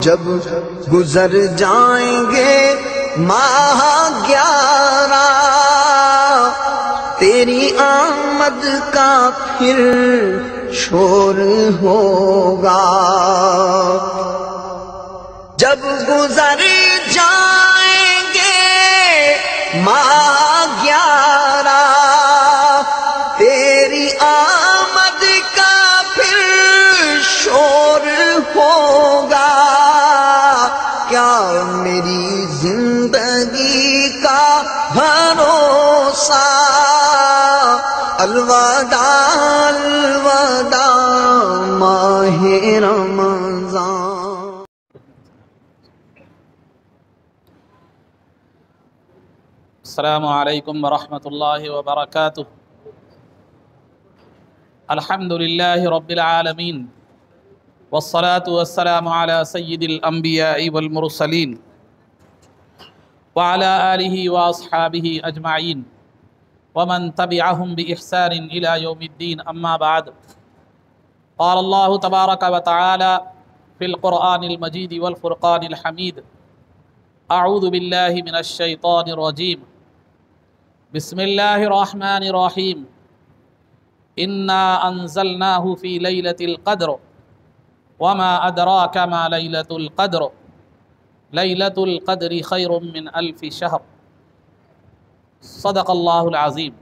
جب گزر جائیں گے ماہ 11 تیری آمد کا پھر شور ہوگا، جب گزر جائیں گے ماہ 11 تیری آمد کا پھر شور ہوگا، کیا میری زندگی کا بھروسہ الوداع الوداع ماہ رمضان۔ السلام علیکم ورحمۃ اللہ وبرکاتہ۔ الحمد للہ رب العالمین والصلاة والسلام على سید الانبیاء والمرسلین وعلى آلہ واصحابہ اجمعین ومن تبعهم بإحسان الى یوم الدین، اما بعد۔ قال اللہ تبارک وتعالی فی القرآن المجید والفرقان الحمید، اعوذ باللہ من الشیطان الرجیم، بسم اللہ الرحمن الرحیم، انا انزلناہ فی لیلۃ القدر وما ادراک ما لیلۃ القدر لیلۃ القدر خیر من الف شہر، صدق اللہ العظیم۔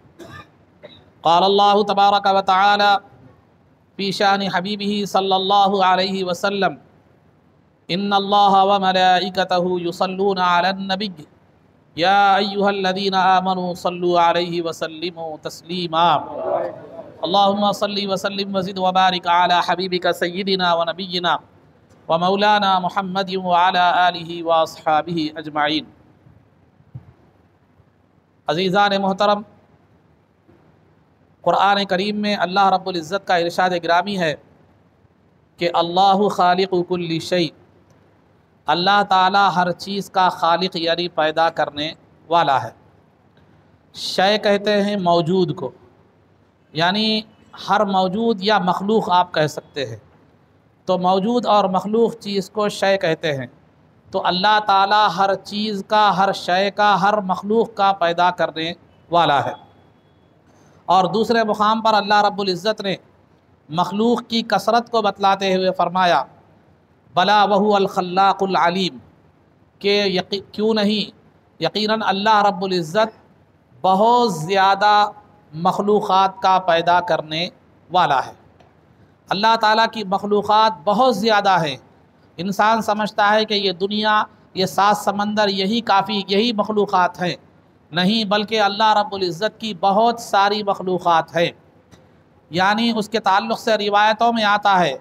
قال اللہ تبارک وتعالی فی شان حبیبہ صلی اللہ علیہ وسلم، ان اللہ وملائکتہ یصلون علی النبی یا ایہا الذین آمنوا صلوا علیہ وسلموا تسلیما، اللہم صلی وسلم وزد وبارک علی حبیبک سیدنا ونبینا ومولانا محمد وعلی آلہ واصحابہ اجمعین۔ عزیزان محترم، قرآن کریم میں اللہ رب العزت کا ارشاد گرامی ہے کہ اللہ خالق کل شیء، اللہ تعالیٰ ہر چیز کا خالق یعنی پیدا کرنے والا ہے۔ شے کہتے ہیں موجود کو، یعنی ہر موجود یا مخلوق آپ کہہ سکتے ہیں، تو موجود اور مخلوق چیز کو شے کہتے ہیں۔ تو اللہ تعالیٰ ہر چیز کا، ہر شے کا، ہر مخلوق کا پیدا کرنے والا ہے۔ اور دوسرے مقام پر اللہ رب العزت نے مخلوق کی کثرت کو بتلاتے ہوئے فرمایا بلا وہو الخلاق العلیم، کہ کیوں نہیں، یقیناً اللہ رب العزت بہت زیادہ مخلوقات کا پیدا کرنے والا ہے۔ اللہ تعالیٰ کی مخلوقات بہت زیادہ ہیں۔ انسان سمجھتا ہے کہ یہ دنیا، یہ 7 سمندر یہی کافی، یہی مخلوقات ہیں، نہیں، بلکہ اللہ رب العزت کی بہت ساری مخلوقات ہیں۔ یعنی اس کے تعلق سے روایتوں میں آتا ہے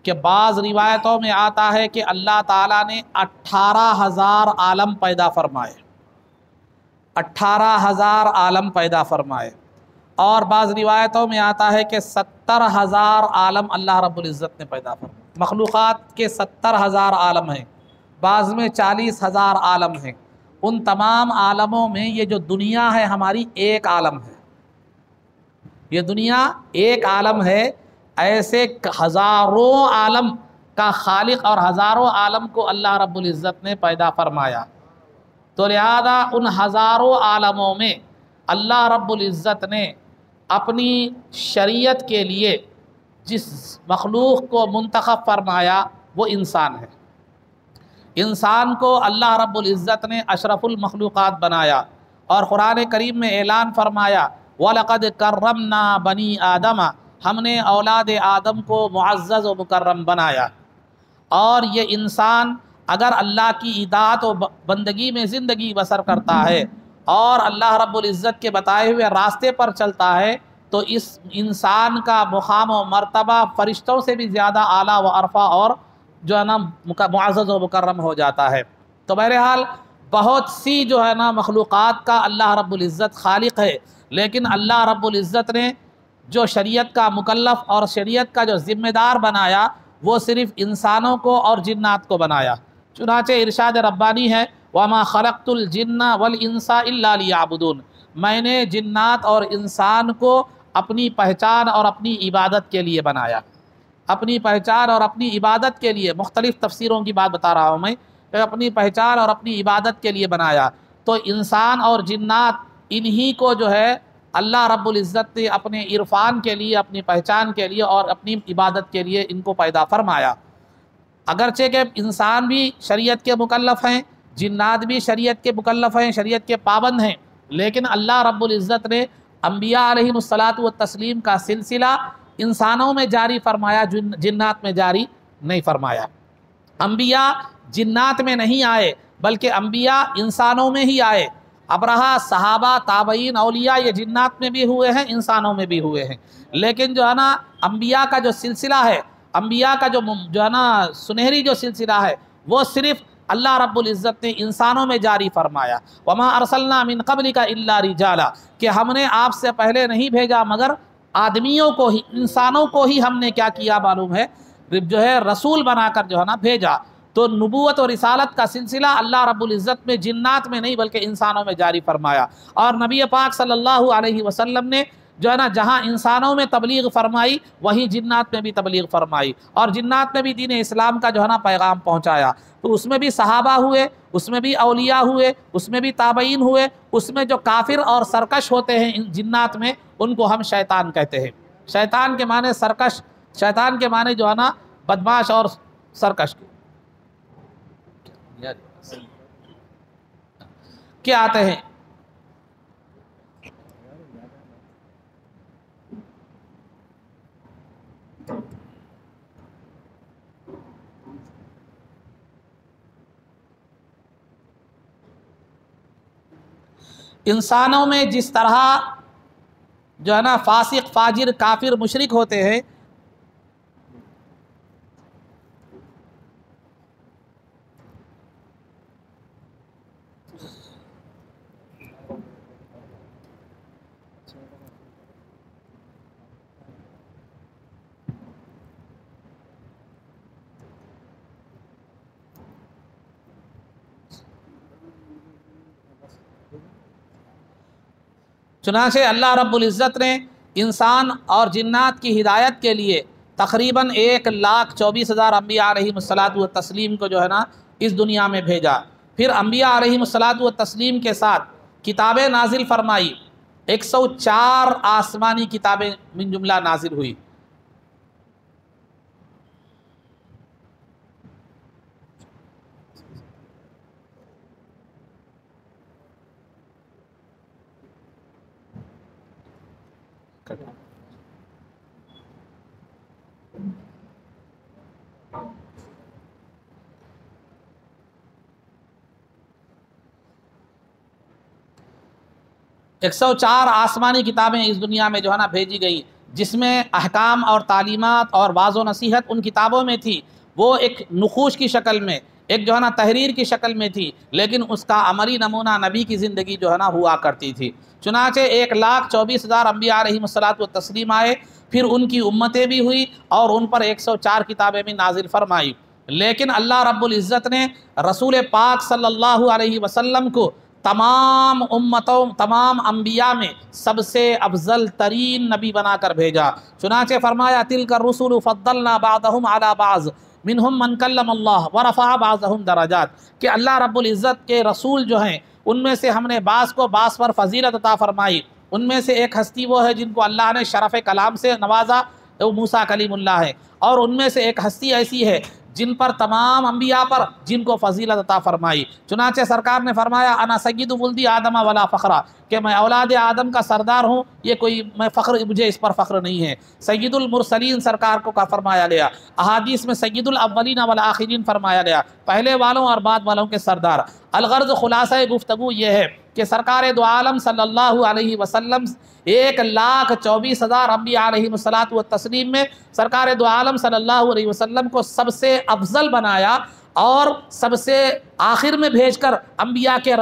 کہ بعض روایتوں میں آتا ہے کہ اللہ تعالیٰ نے 18,000 عالم پیدا فرمائے، 18,000 عالم پیدا فرمائے، اور بعض روایتوں میں آتا ہے کہ 70,000 عالم اللہ رب العزت نے پیدا فرمائے۔ مخلوقات کے 70,000 عالم ہیں، بعض میں 40,000 عالم ہیں۔ ان تمام عالموں میں یہ جو دنیا ہے ہماری ایک عالم ہے، یہ دنیا ایک عالم ہے۔ ایسے ہزاروں عالم کا خالق اور ہزاروں عالم کو اللہ رب العزت نے پیدا فرمایا، تو لہذا ان ہزاروں عالموں میں اللہ رب العزت نے اپنی شریعت کے لیے جس مخلوق کو منتخب فرمایا وہ انسان ہے۔ انسان کو اللہ رب العزت نے اشرف المخلوقات بنایا، اور قرآن کریم میں اعلان فرمایا وَلَقَدْ كَرَّمْنَا بَنِي آدَمَ، ہم نے اولاد آدم کو معزز و مکرم بنایا۔ اور یہ انسان اگر اللہ کی اطاعت و بندگی میں زندگی بسر کرتا ہے اور اللہ رب العزت کے بتائے ہوئے راستے پر چلتا ہے تو اس انسان کا مقام و مرتبہ فرشتوں سے بھی زیادہ اعلیٰ و ارفع اور جو ہے نا معزز و مکرم ہو جاتا ہے۔ تو بہرحال بہت سی جو ہے نا مخلوقات کا اللہ رب العزت خالق ہے، لیکن اللہ رب العزت نے جو شریعت کا مکلف اور شریعت کا جو ذمہ دار بنایا وہ صرف انسانوں کو اور جنات کو بنایا۔ چنانچہ ارشاد ربانی ہے وَمَا خَلَقْتُ الْجِنَّ وَالْإِنسَ إِلَّا لِيَعْبُدُونَ، میں نے جنات اور انسان کو اپنی پہچان اور اپنی عبادت کے لیے بنایا۔ اپنی پہچان اور اپنی عبادت کے لیے، مختلف تفسیروں کی بات بتا رہا ہوں میں، کہ اپنی پہچان اور اپنی عبادت کے لیے بنایا، تو انسان اور جنات انہی کو جو ہے اللہ رب العزت نے اپنے عرفان کے لیے، اپنی پہچان کے لیے اور اپنی عبادت کے لیے ان کو پیدا فرمایا۔ اگرچہ کہ انسان بھی شریعت کے مکلف ہیں، جنات بھی شریعت کے مکلف ہیں، شریعت کے پابند ہیں، لیکن اللہ رب العزت نے انبیاء علیہم الصلاۃ والتسلیم کا سلسلہ انسانوں میں جاری فرمایا، جنات میں جاری نہیں فرمایا۔ انبیاء جنات میں نہیں آئے بلکہ انبیاء انسانوں میں ہی آئے۔ ابرہا، صحابہ، تابعین، اولیاء یہ جنات میں بھی ہوئے ہیں، انسانوں میں بھی ہوئے ہیں، لیکن جو ہے نا انبیاء کا جو سلسلہ ہے، انبیاء کا جو ہے نا سنہری جو سلسلہ ہے، وہ صرف اللہ رب العزت نے انسانوں میں جاری فرمایا۔ وما ارسلنا من قبلک الا رجالا، کہ ہم نے آپ سے پہلے نہیں بھیجا مگر آدمیوں کو ہی، انسانوں کو ہی ہم نے کیا کیا معلوم ہے، جو ہے رسول بنا کر جو ہے نا بھیجا۔ تو نبوت اور رسالت کا سلسلہ اللہ رب العزت میں جنات میں نہیں بلکہ انسانوں میں جاری فرمایا، اور نبی پاک صلی اللہ علیہ وسلم نے جو ہے نا جہاں انسانوں میں تبلیغ فرمائی وہیں جنات میں بھی تبلیغ فرمائی، اور جنات میں بھی دین اسلام کا جو ہے نا پیغام پہنچایا۔ تو اس میں بھی صحابہ ہوئے، اس میں بھی اولیاء ہوئے، اس میں بھی تابعین ہوئے، اس میں جو کافر اور سرکش ہوتے ہیں ان جنات میں، ان کو ہم شیطان کہتے ہیں۔ شیطان کے معنی سرکش، شیطان کے معنی جو ہے نا بدماش اور سرکش کیا آتے ہیں۔ انسانوں میں جس طرح جو ہے نا فاسق، فاجر، کافر، مشرک ہوتے ہیں، چنانچہ اللہ رب العزت نے انسان اور جنات کی ہدایت کے لیے تقریباً 1,24,000 انبیاء علیہم الصلاۃ والتسلیم کو جو ہے نا اس دنیا میں بھیجا۔ پھر انبیاء علیہم الصلاۃ والتسلیم کے ساتھ کتابیں نازل فرمائی، 104 آسمانی کتابیں من جملہ نازل ہوئی۔ ایک 104 آسمانی کتابیں اس دنیا میں جو ہے نا بھیجی گئی، جس میں احکام اور تعلیمات اور واعظ و نصیحت ان کتابوں میں تھی، وہ ایک نقوش کی شکل میں، ایک جو ہے نا تحریر کی شکل میں تھی، لیکن اس کا عملی نمونہ نبی کی زندگی جو ہے نا ہوا کرتی تھی۔ چنانچہ 1,24,000 انبیاء علیہم الصلاۃ والتسلیم آئے، پھر ان کی امتیں بھی ہوئی اور ان پر 104 کتابیں بھی نازل فرمائی، لیکن اللہ رب العزت نے رسول پاک صلی اللہ علیہ وسلم کو تمام امتوں، تمام انبیاء میں سب سے افضل ترین نبی بنا کر بھیجا۔ چنانچہ فرمایا تلک الرسل فضلنا بعضهم على بعض منهم من کلم اللہ ورفع بعضهم درجات، کہ اللہ رب العزت کے رسول جو ہیں ان میں سے ہم نے بعض کو بعض پر فضیلت عطا فرمائی۔ ان میں سے ایک ہستی وہ ہے جن کو اللہ نے شرف کلام سے نوازا، وہ موسیٰ کلیم اللہ ہے، اور ان میں سے ایک ہستی ایسی ہے جن پر تمام انبیاء پر جن کو فضیلت عطا فرمائی۔ چنانچہ سرکار نے فرمایا انا سید ولدی آدم ولا فخرا، کہ میں اولاد آدم کا سردار ہوں، یہ کوئی میں فخر، مجھے اس پر فخر نہیں ہے۔ سید المرسلین سرکار کو کا فرمایا گیا، احادیث میں سید الاولین والآخرین فرمایا گیا، پہلے والوں اور بعد والوں کے سردار۔ الغرض خلاصہ گفتگو یہ ہے کہ سرکار دو عالم صلی اللہ علیہ وسلم 1,24,000 انبیاء علیہم الصلاۃ والتسلیم میں سرکار دو عالم صلی اللہ علیہ وسلم کو سب سے افضل بنایا، اور سب سے آخر میں بھیج کر انبیاء کے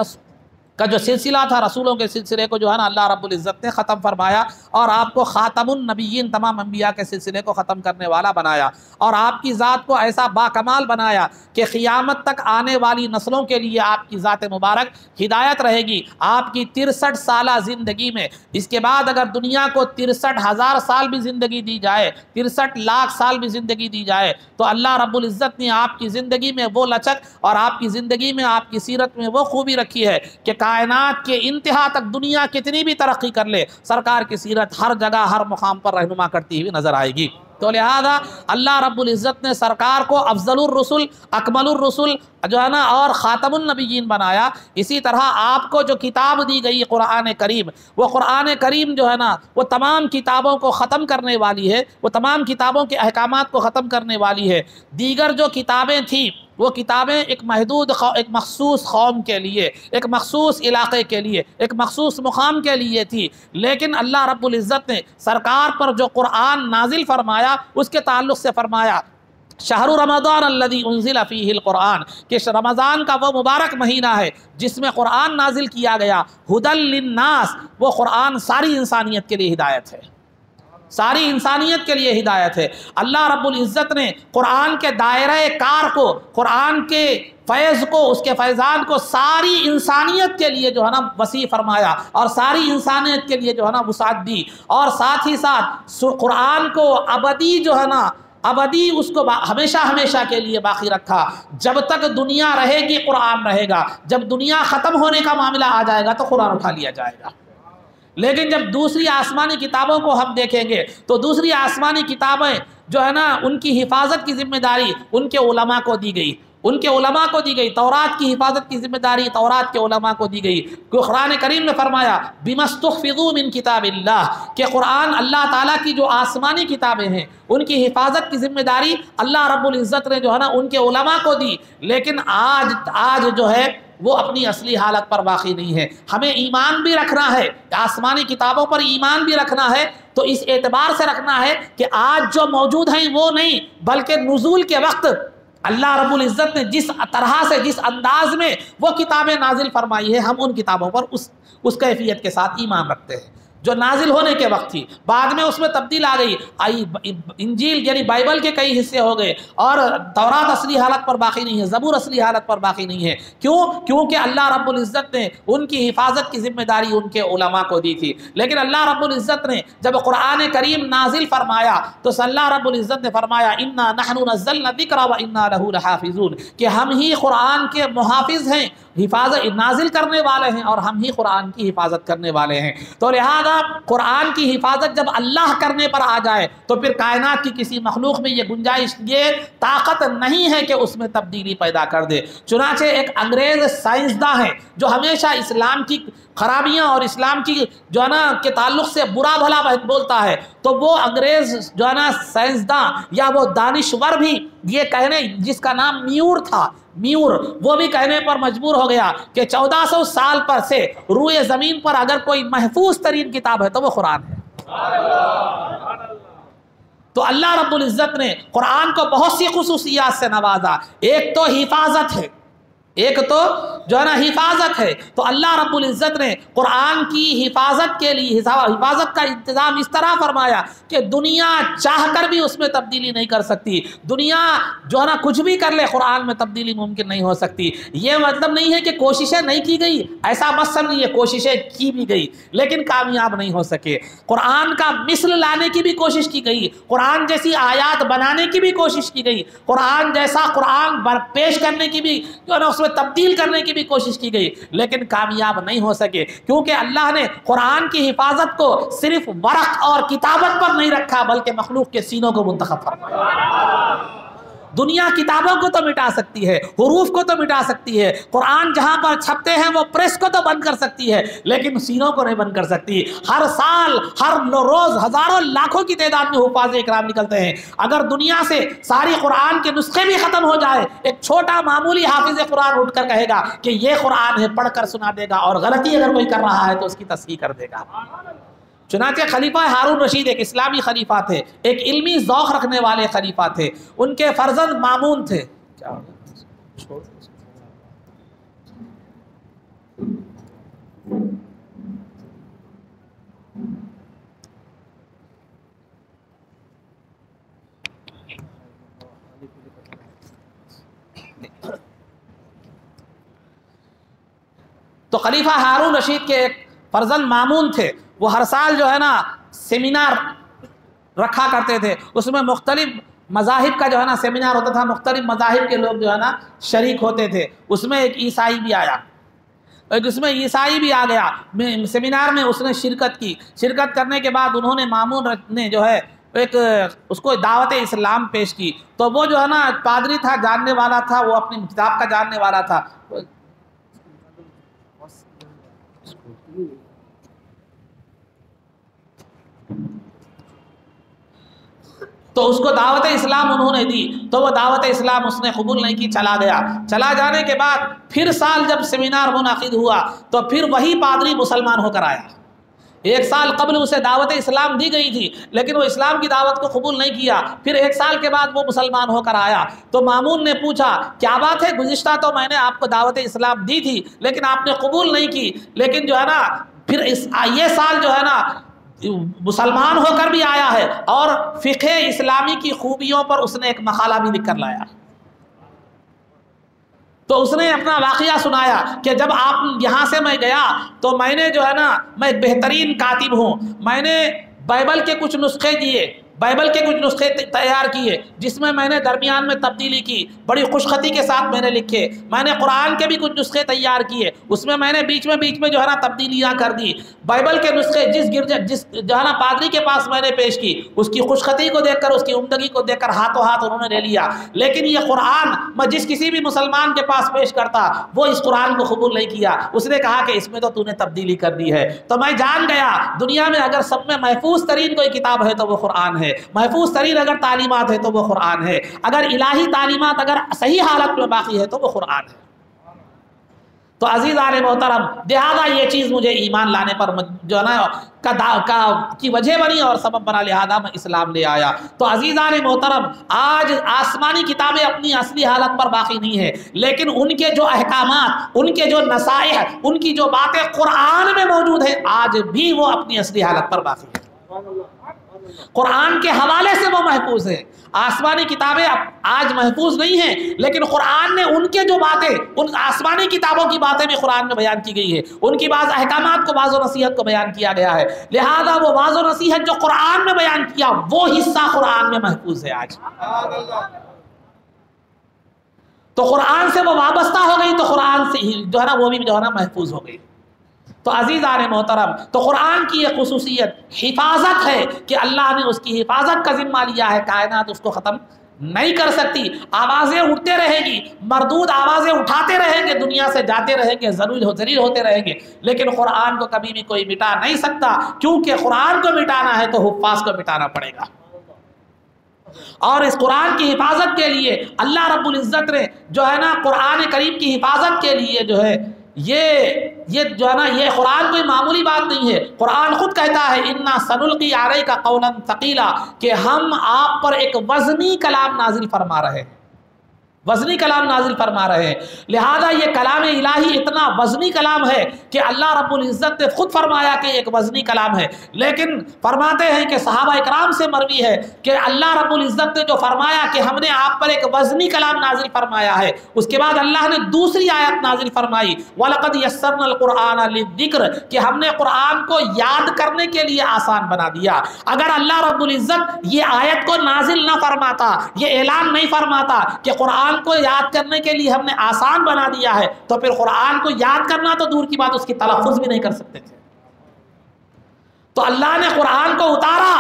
کا جو سلسلہ تھا، رسولوں کے سلسلے کو جو ہے نا اللہ رب العزت نے ختم فرمایا، اور آپ کو خاتم النبیین، تمام انبیاء کے سلسلے کو ختم کرنے والا بنایا، اور آپ کی ذات کو ایسا باکمال بنایا کہ قیامت تک آنے والی نسلوں کے لیے آپ کی ذات مبارک ہدایت رہے گی۔ آپ کی 63 سالہ زندگی میں، اس کے بعد اگر دنیا کو 63,000 سال بھی زندگی دی جائے، 63 لاکھ سال بھی زندگی دی جائے، تو اللہ رب العزت نے آپ کی زندگی میں وہ لچک اور آپ کی زندگی میں، آپ کی سیرت میں وہ خوبی رکھی ہے کہ کائنات کے انتہا تک دنیا کتنی بھی ترقی کر لے، سرکار کی سیرت ہر جگہ ہر مقام پر رہنما کرتی ہوئی نظر آئے گی۔ تو لہذا اللہ رب العزت نے سرکار کو افضل الرسل، اکمل الرسل جو ہے نا اور خاتم النبیین بنایا۔ اسی طرح آپ کو جو کتاب دی گئی قرآن کریم، وہ قرآن کریم جو ہے نا وہ تمام کتابوں کو ختم کرنے والی ہے، وہ تمام کتابوں کے احکامات کو ختم کرنے والی ہے۔ دیگر جو کتابیں تھیں وہ کتابیں ایک ایک مخصوص قوم کے لیے، ایک مخصوص علاقے کے لیے، ایک مخصوص مقام کے لیے تھی، لیکن اللہ رب العزت نے سرکار پر جو قرآن نازل فرمایا اس کے تعلق سے فرمایا شہر رمضان الذی انزل فیہ القرآن، کہ رمضان کا وہ مبارک مہینہ ہے جس میں قرآن نازل کیا گیا، ھدی للناس، وہ قرآن ساری انسانیت کے لیے ہدایت ہے، ساری انسانیت کے لیے ہدایت ہے۔ اللہ رب العزت نے قرآن کے دائرہ کار کو، قرآن کے فیض کو، اس کے فیضان کو ساری انسانیت کے لیے جو ہے نا وسیع فرمایا، اور ساری انسانیت کے لیے جو ہے نا وسعت دی، اور ساتھ ہی ساتھ قرآن کو ابدی جو ہے نا ابدی اس کو ہمیشہ ہمیشہ کے لیے باقی رکھا۔ جب تک دنیا رہے گی قرآن رہے گا، جب دنیا ختم ہونے کا معاملہ آ جائے گا تو قرآن اٹھا لیا جائے گا۔ لیکن جب دوسری آسمانی کتابوں کو ہم دیکھیں گے تو دوسری آسمانی کتابیں جو ہے نا ان کی حفاظت کی ذمہ داری ان کے علماء کو دی گئی، ان کے علماء کو دی گئی۔ تورات کی حفاظت کی ذمہ داری تورات کے علماء کو دی گئی۔ قرآن کریم نے فرمایا بِمَا اسْتُحْفِظُوا مِن کتاب اللہ، کہ قرآن اللہ تعالیٰ کی جو آسمانی کتابیں ہیں ان کی حفاظت کی ذمہ داری اللہ رب العزت نے جو ہے نا ان کے علماء کو دی، لیکن آج جو ہے وہ اپنی اصلی حالت پر باقی نہیں ہے۔ ہمیں ایمان بھی رکھنا ہے، آسمانی کتابوں پر ایمان بھی رکھنا ہے، تو اس اعتبار سے رکھنا ہے کہ آج جو موجود ہیں وہ نہیں، بلکہ نزول کے وقت اللہ رب العزت نے جس طرح سے، جس انداز میں وہ کتابیں نازل فرمائی ہے، ہم ان کتابوں پر اس کیفیت کے ساتھ ایمان رکھتے ہیں جو نازل ہونے کے وقت تھی۔ بعد میں اس میں تبدیل آ گئی، انجیل یعنی بائبل کے کئی حصے ہو گئے، اور تورات اصلی حالت پر باقی نہیں ہے، زبور اصلی حالت پر باقی نہیں ہے۔ کیونکہ اللہ رب العزت نے ان کی حفاظت کی ذمہ داری ان کے علماء کو دی تھی۔ لیکن اللہ رب العزت نے جب قرآن کریم نازل فرمایا تو اللہ رب العزت نے فرمایا انا نحن نزلنا الذکر وانا لہ لحافظون، کہ ہم ہی قرآن کے محافظ ہیں، حفاظت نازل کرنے والے ہیں، اور ہم ہی قرآن کی حفاظت کرنے والے ہیں۔ تو لہذا قرآن کی حفاظت جب اللہ کرنے پر آ جائے تو پھر کائنات کی کسی مخلوق میں یہ گنجائش، یہ طاقت نہیں ہے کہ اس میں تبدیلی پیدا کر دے۔ چنانچہ ایک انگریز سائنسداں ہے جو ہمیشہ اسلام کی خرابیاں اور اسلام کی جو ہے نا کے تعلق سے برا بھلا بولتا ہے، تو وہ انگریز جو ہے نا سائنسداں یا وہ دانشور بھی یہ کہنے، جس کا نام میور تھا، میور، وہ بھی کہنے پر مجبور ہو گیا کہ 1400 سال پر سے روئے زمین پر اگر کوئی محفوظ ترین کتاب ہے تو وہ قرآن ہے۔ تو اللہ رب العزت نے قرآن کو بہت سی خصوصیات سے نوازا۔ ایک تو حفاظت ہے، ایک تو جو ہے نا حفاظت ہے، تو اللہ رب العزت نے قرآن کی حفاظت کے لیے حفاظت کا انتظام اس طرح فرمایا کہ دنیا چاہ کر بھی اس میں تبدیلی نہیں کر سکتی، دنیا جو ہے نا کچھ بھی کر لے قرآن میں تبدیلی ممکن نہیں ہو سکتی۔ یہ مطلب نہیں ہے کہ کوششیں نہیں کی گئی، ایسا مت سمجھیے، کوششیں کی بھی گئی لیکن کامیاب نہیں ہو سکے۔ قرآن کا مثل لانے کی بھی کوشش کی گئی، قرآن جیسی آیات بنانے کی بھی کوشش کی گئی، قرآن جیسا قرآن پیش کرنے کی بھی جو ہے نا تبدیل کرنے کی بھی کوشش کی گئی، لیکن کامیاب نہیں ہو سکے، کیونکہ اللہ نے قرآن کی حفاظت کو صرف ورق اور کتابت پر نہیں رکھا بلکہ مخلوق کے سینوں کو منتخب فرمایا۔ دنیا کتابوں کو تو مٹا سکتی ہے، حروف کو تو مٹا سکتی ہے، قرآن جہاں پر چھپتے ہیں وہ پریس کو تو بند کر سکتی ہے لیکن سینوں کو نہیں بند کر سکتی۔ ہر سال ہر روز ہزاروں لاکھوں کی تعداد میں حفاظ اکرام نکلتے ہیں۔ اگر دنیا سے ساری قرآن کے نسخے بھی ختم ہو جائے، ایک چھوٹا معمولی حافظ قرآن اٹھ کر کہے گا کہ یہ قرآن ہے، پڑھ کر سنا دے گا، اور غلطی اگر کوئی کر رہا ہے تو اس کی تصحیح کر دے گا۔ چنانچہ خلیفہ ہارون رشید ایک اسلامی خلیفہ تھے، ایک علمی ذوق رکھنے والے خلیفہ تھے، ان کے فرزند مامون تھے۔ تو خلیفہ ہارون رشید کے ایک فرزند مامون تھے، وہ ہر سال جو ہے نا سیمینار رکھا کرتے تھے، اس میں مختلف مذاہب کا جو ہے نا سیمینار ہوتا تھا، مختلف مذاہب کے لوگ جو ہے نا شریک ہوتے تھے، اس میں ایک عیسائی بھی آیا، اس میں عیسائی بھی آ گیا سیمینار میں، اس نے شرکت کی، شرکت کرنے کے بعد انہوں نے مامون نے جو ہے ایک اس کو دعوت اسلام پیش کی، تو وہ جو ہے نا پادری تھا، جاننے والا تھا، وہ اپنی کتاب کا جاننے والا تھا، تو اس کو دعوت اسلام انہوں نے دی، تو وہ دعوت اسلام اس نے قبول نہیں کی، چلا گیا۔ چلا جانے کے بعد پھر سال جب سیمینار منعقد ہوا تو پھر وہی پادری مسلمان ہو کر آیا۔ ایک سال قبل اسے دعوت اسلام دی گئی تھی لیکن وہ اسلام کی دعوت کو قبول نہیں کیا، پھر ایک سال کے بعد وہ مسلمان ہو کر آیا، تو مامون نے پوچھا کیا بات ہے، گزشتہ تو میں نے آپ کو دعوت اسلام دی تھی لیکن آپ نے قبول نہیں کی، لیکن جو ہے نا پھر یہ سال جو ہے نا مسلمان ہو کر بھی آیا ہے اور فقہ اسلامی کی خوبیوں پر اس نے ایک مقالہ بھی لکھ کر لایا۔ تو اس نے اپنا واقعہ سنایا کہ جب آپ یہاں سے میں گیا تو میں نے جو ہے نا، میں ایک بہترین کاتب ہوں، میں نے بائبل کے کچھ نسخے دیے، بائبل کے کچھ نسخے تیار کیے جس میں نے درمیان میں تبدیلی کی، بڑی خوشخطی کے ساتھ میں نے لکھے، میں نے قرآن کے بھی کچھ نسخے تیار کیے، اس میں نے بیچ میں جو ہے نا تبدیلیاں کر دی، بائبل کے نسخے جس جو ہے نا پادری کے پاس میں نے پیش کی، اس کی خوشخطی کو دیکھ کر، اس کی عمدگی کو دیکھ کر ہاتھوں ہاتھ انہوں نے لے لیا، لیکن یہ قرآن میں جس کسی بھی مسلمان کے پاس پیش کرتا وہ اس قرآن کو قبول نہیں کیا، اس نے کہا کہ اس میں تو نے تبدیلی کر دی ہے۔ تو میں جان گیا دنیا میں اگر سب میں محفوظ ترین کوئی کتاب ہے تو وہ قرآن ہے، محفوظ ترین اگر تعلیمات ہے تو وہ قرآن ہے، اگر الہی تعلیمات اگر صحیح حالت میں باقی ہے تو وہ قرآن ہے۔ تو عزیزان محترم، لہذا یہ چیز مجھے ایمان لانے پر جو ہے نا کی وجہ بنی اور سبب بنا، لہذا میں اسلام لے آیا۔ تو عزیزان محترم، آج آسمانی کتابیں اپنی اصلی حالت پر باقی نہیں ہے، لیکن ان کے جو احکامات، ان کے جو نصائح، ان کی جو باتیں قرآن میں موجود ہیں آج بھی وہ اپنی اصلی حالت پر باقی ہے، قرآن کے حوالے سے وہ محفوظ ہے۔ آسمانی کتابیں آج محفوظ نہیں ہیں، لیکن قرآن نے ان کے جو باتیں، ان آسمانی کتابوں کی باتیں بھی قرآن میں بیان کی گئی ہے، ان کی بعض احکامات کو، بعض و نصیحت کو بیان کیا گیا ہے، لہذا وہ بعض و نصیحت جو قرآن میں بیان کیا وہ حصہ قرآن میں محفوظ ہے آج۔ تو قرآن سے وہ وابستہ ہو گئی تو قرآن سے جو ہے نا وہ بھی جو ہے نا محفوظ ہو گئی۔ تو عزیزان محترم، تو قرآن کی یہ خصوصیت حفاظت ہے کہ اللہ نے اس کی حفاظت کا ذمہ لیا ہے، کائنات اس کو ختم نہیں کر سکتی، آوازیں اٹھتے رہے گی، مردود آوازیں اٹھاتے رہیں گے، دنیا سے جاتے رہیں گے، ذلیل ہوتے رہیں گے، لیکن قرآن کو کبھی بھی کوئی مٹا نہیں سکتا، کیونکہ قرآن کو مٹانا ہے تو حفاظ کو مٹانا پڑے گا۔ اور اس قرآن کی حفاظت کے لیے اللہ رب العزت نے جو ہے نا قرآن کریم کی حفاظت کے لیے جو ہے یہ جو ہے نا یہ قرآن کوئی معمولی بات نہیں ہے، قرآن خود کہتا ہے اِنَّا سَنُلْقِي عَلَيْكَ قَوْلًا ثَقِيلًا کہ ہم آپ پر ایک وزنی کلام نازل فرما رہے ہیں، وزنی کلام نازل فرما رہے ہیں، لہذا یہ کلام الہی اتنا وزنی کلام ہے کہ اللہ رب العزت نے خود فرمایا کہ ایک وزنی کلام ہے، لیکن فرماتے ہیں کہ صحابہ اکرام سے مروی ہے کہ اللہ رب العزت نے جو فرمایا کہ ہم نے آپ پر ایک وزنی کلام نازل فرمایا ہے، اس کے بعد اللہ نے دوسری آیت نازل فرمائی وَلَقَدْ يَسَّرْنَا الْقُرْآنَ لِلذِّكْرِ کہ ہم نے قرآن کو یاد کرنے کے لیے آسان بنا دیا۔ اگر اللہ رب العزت یہ آیت کو نازل نہ فرماتا، یہ اعلان نہیں فرماتا کہ قرآن کو یاد کرنے کے لیے ہم نے آسان بنا دیا ہے، تو پھر قرآن کو یاد کرنا تو دور کی بات، اس کی تلفظ بھی نہیں کر سکتے تھے۔ تو اللہ نے قرآن کو اتارا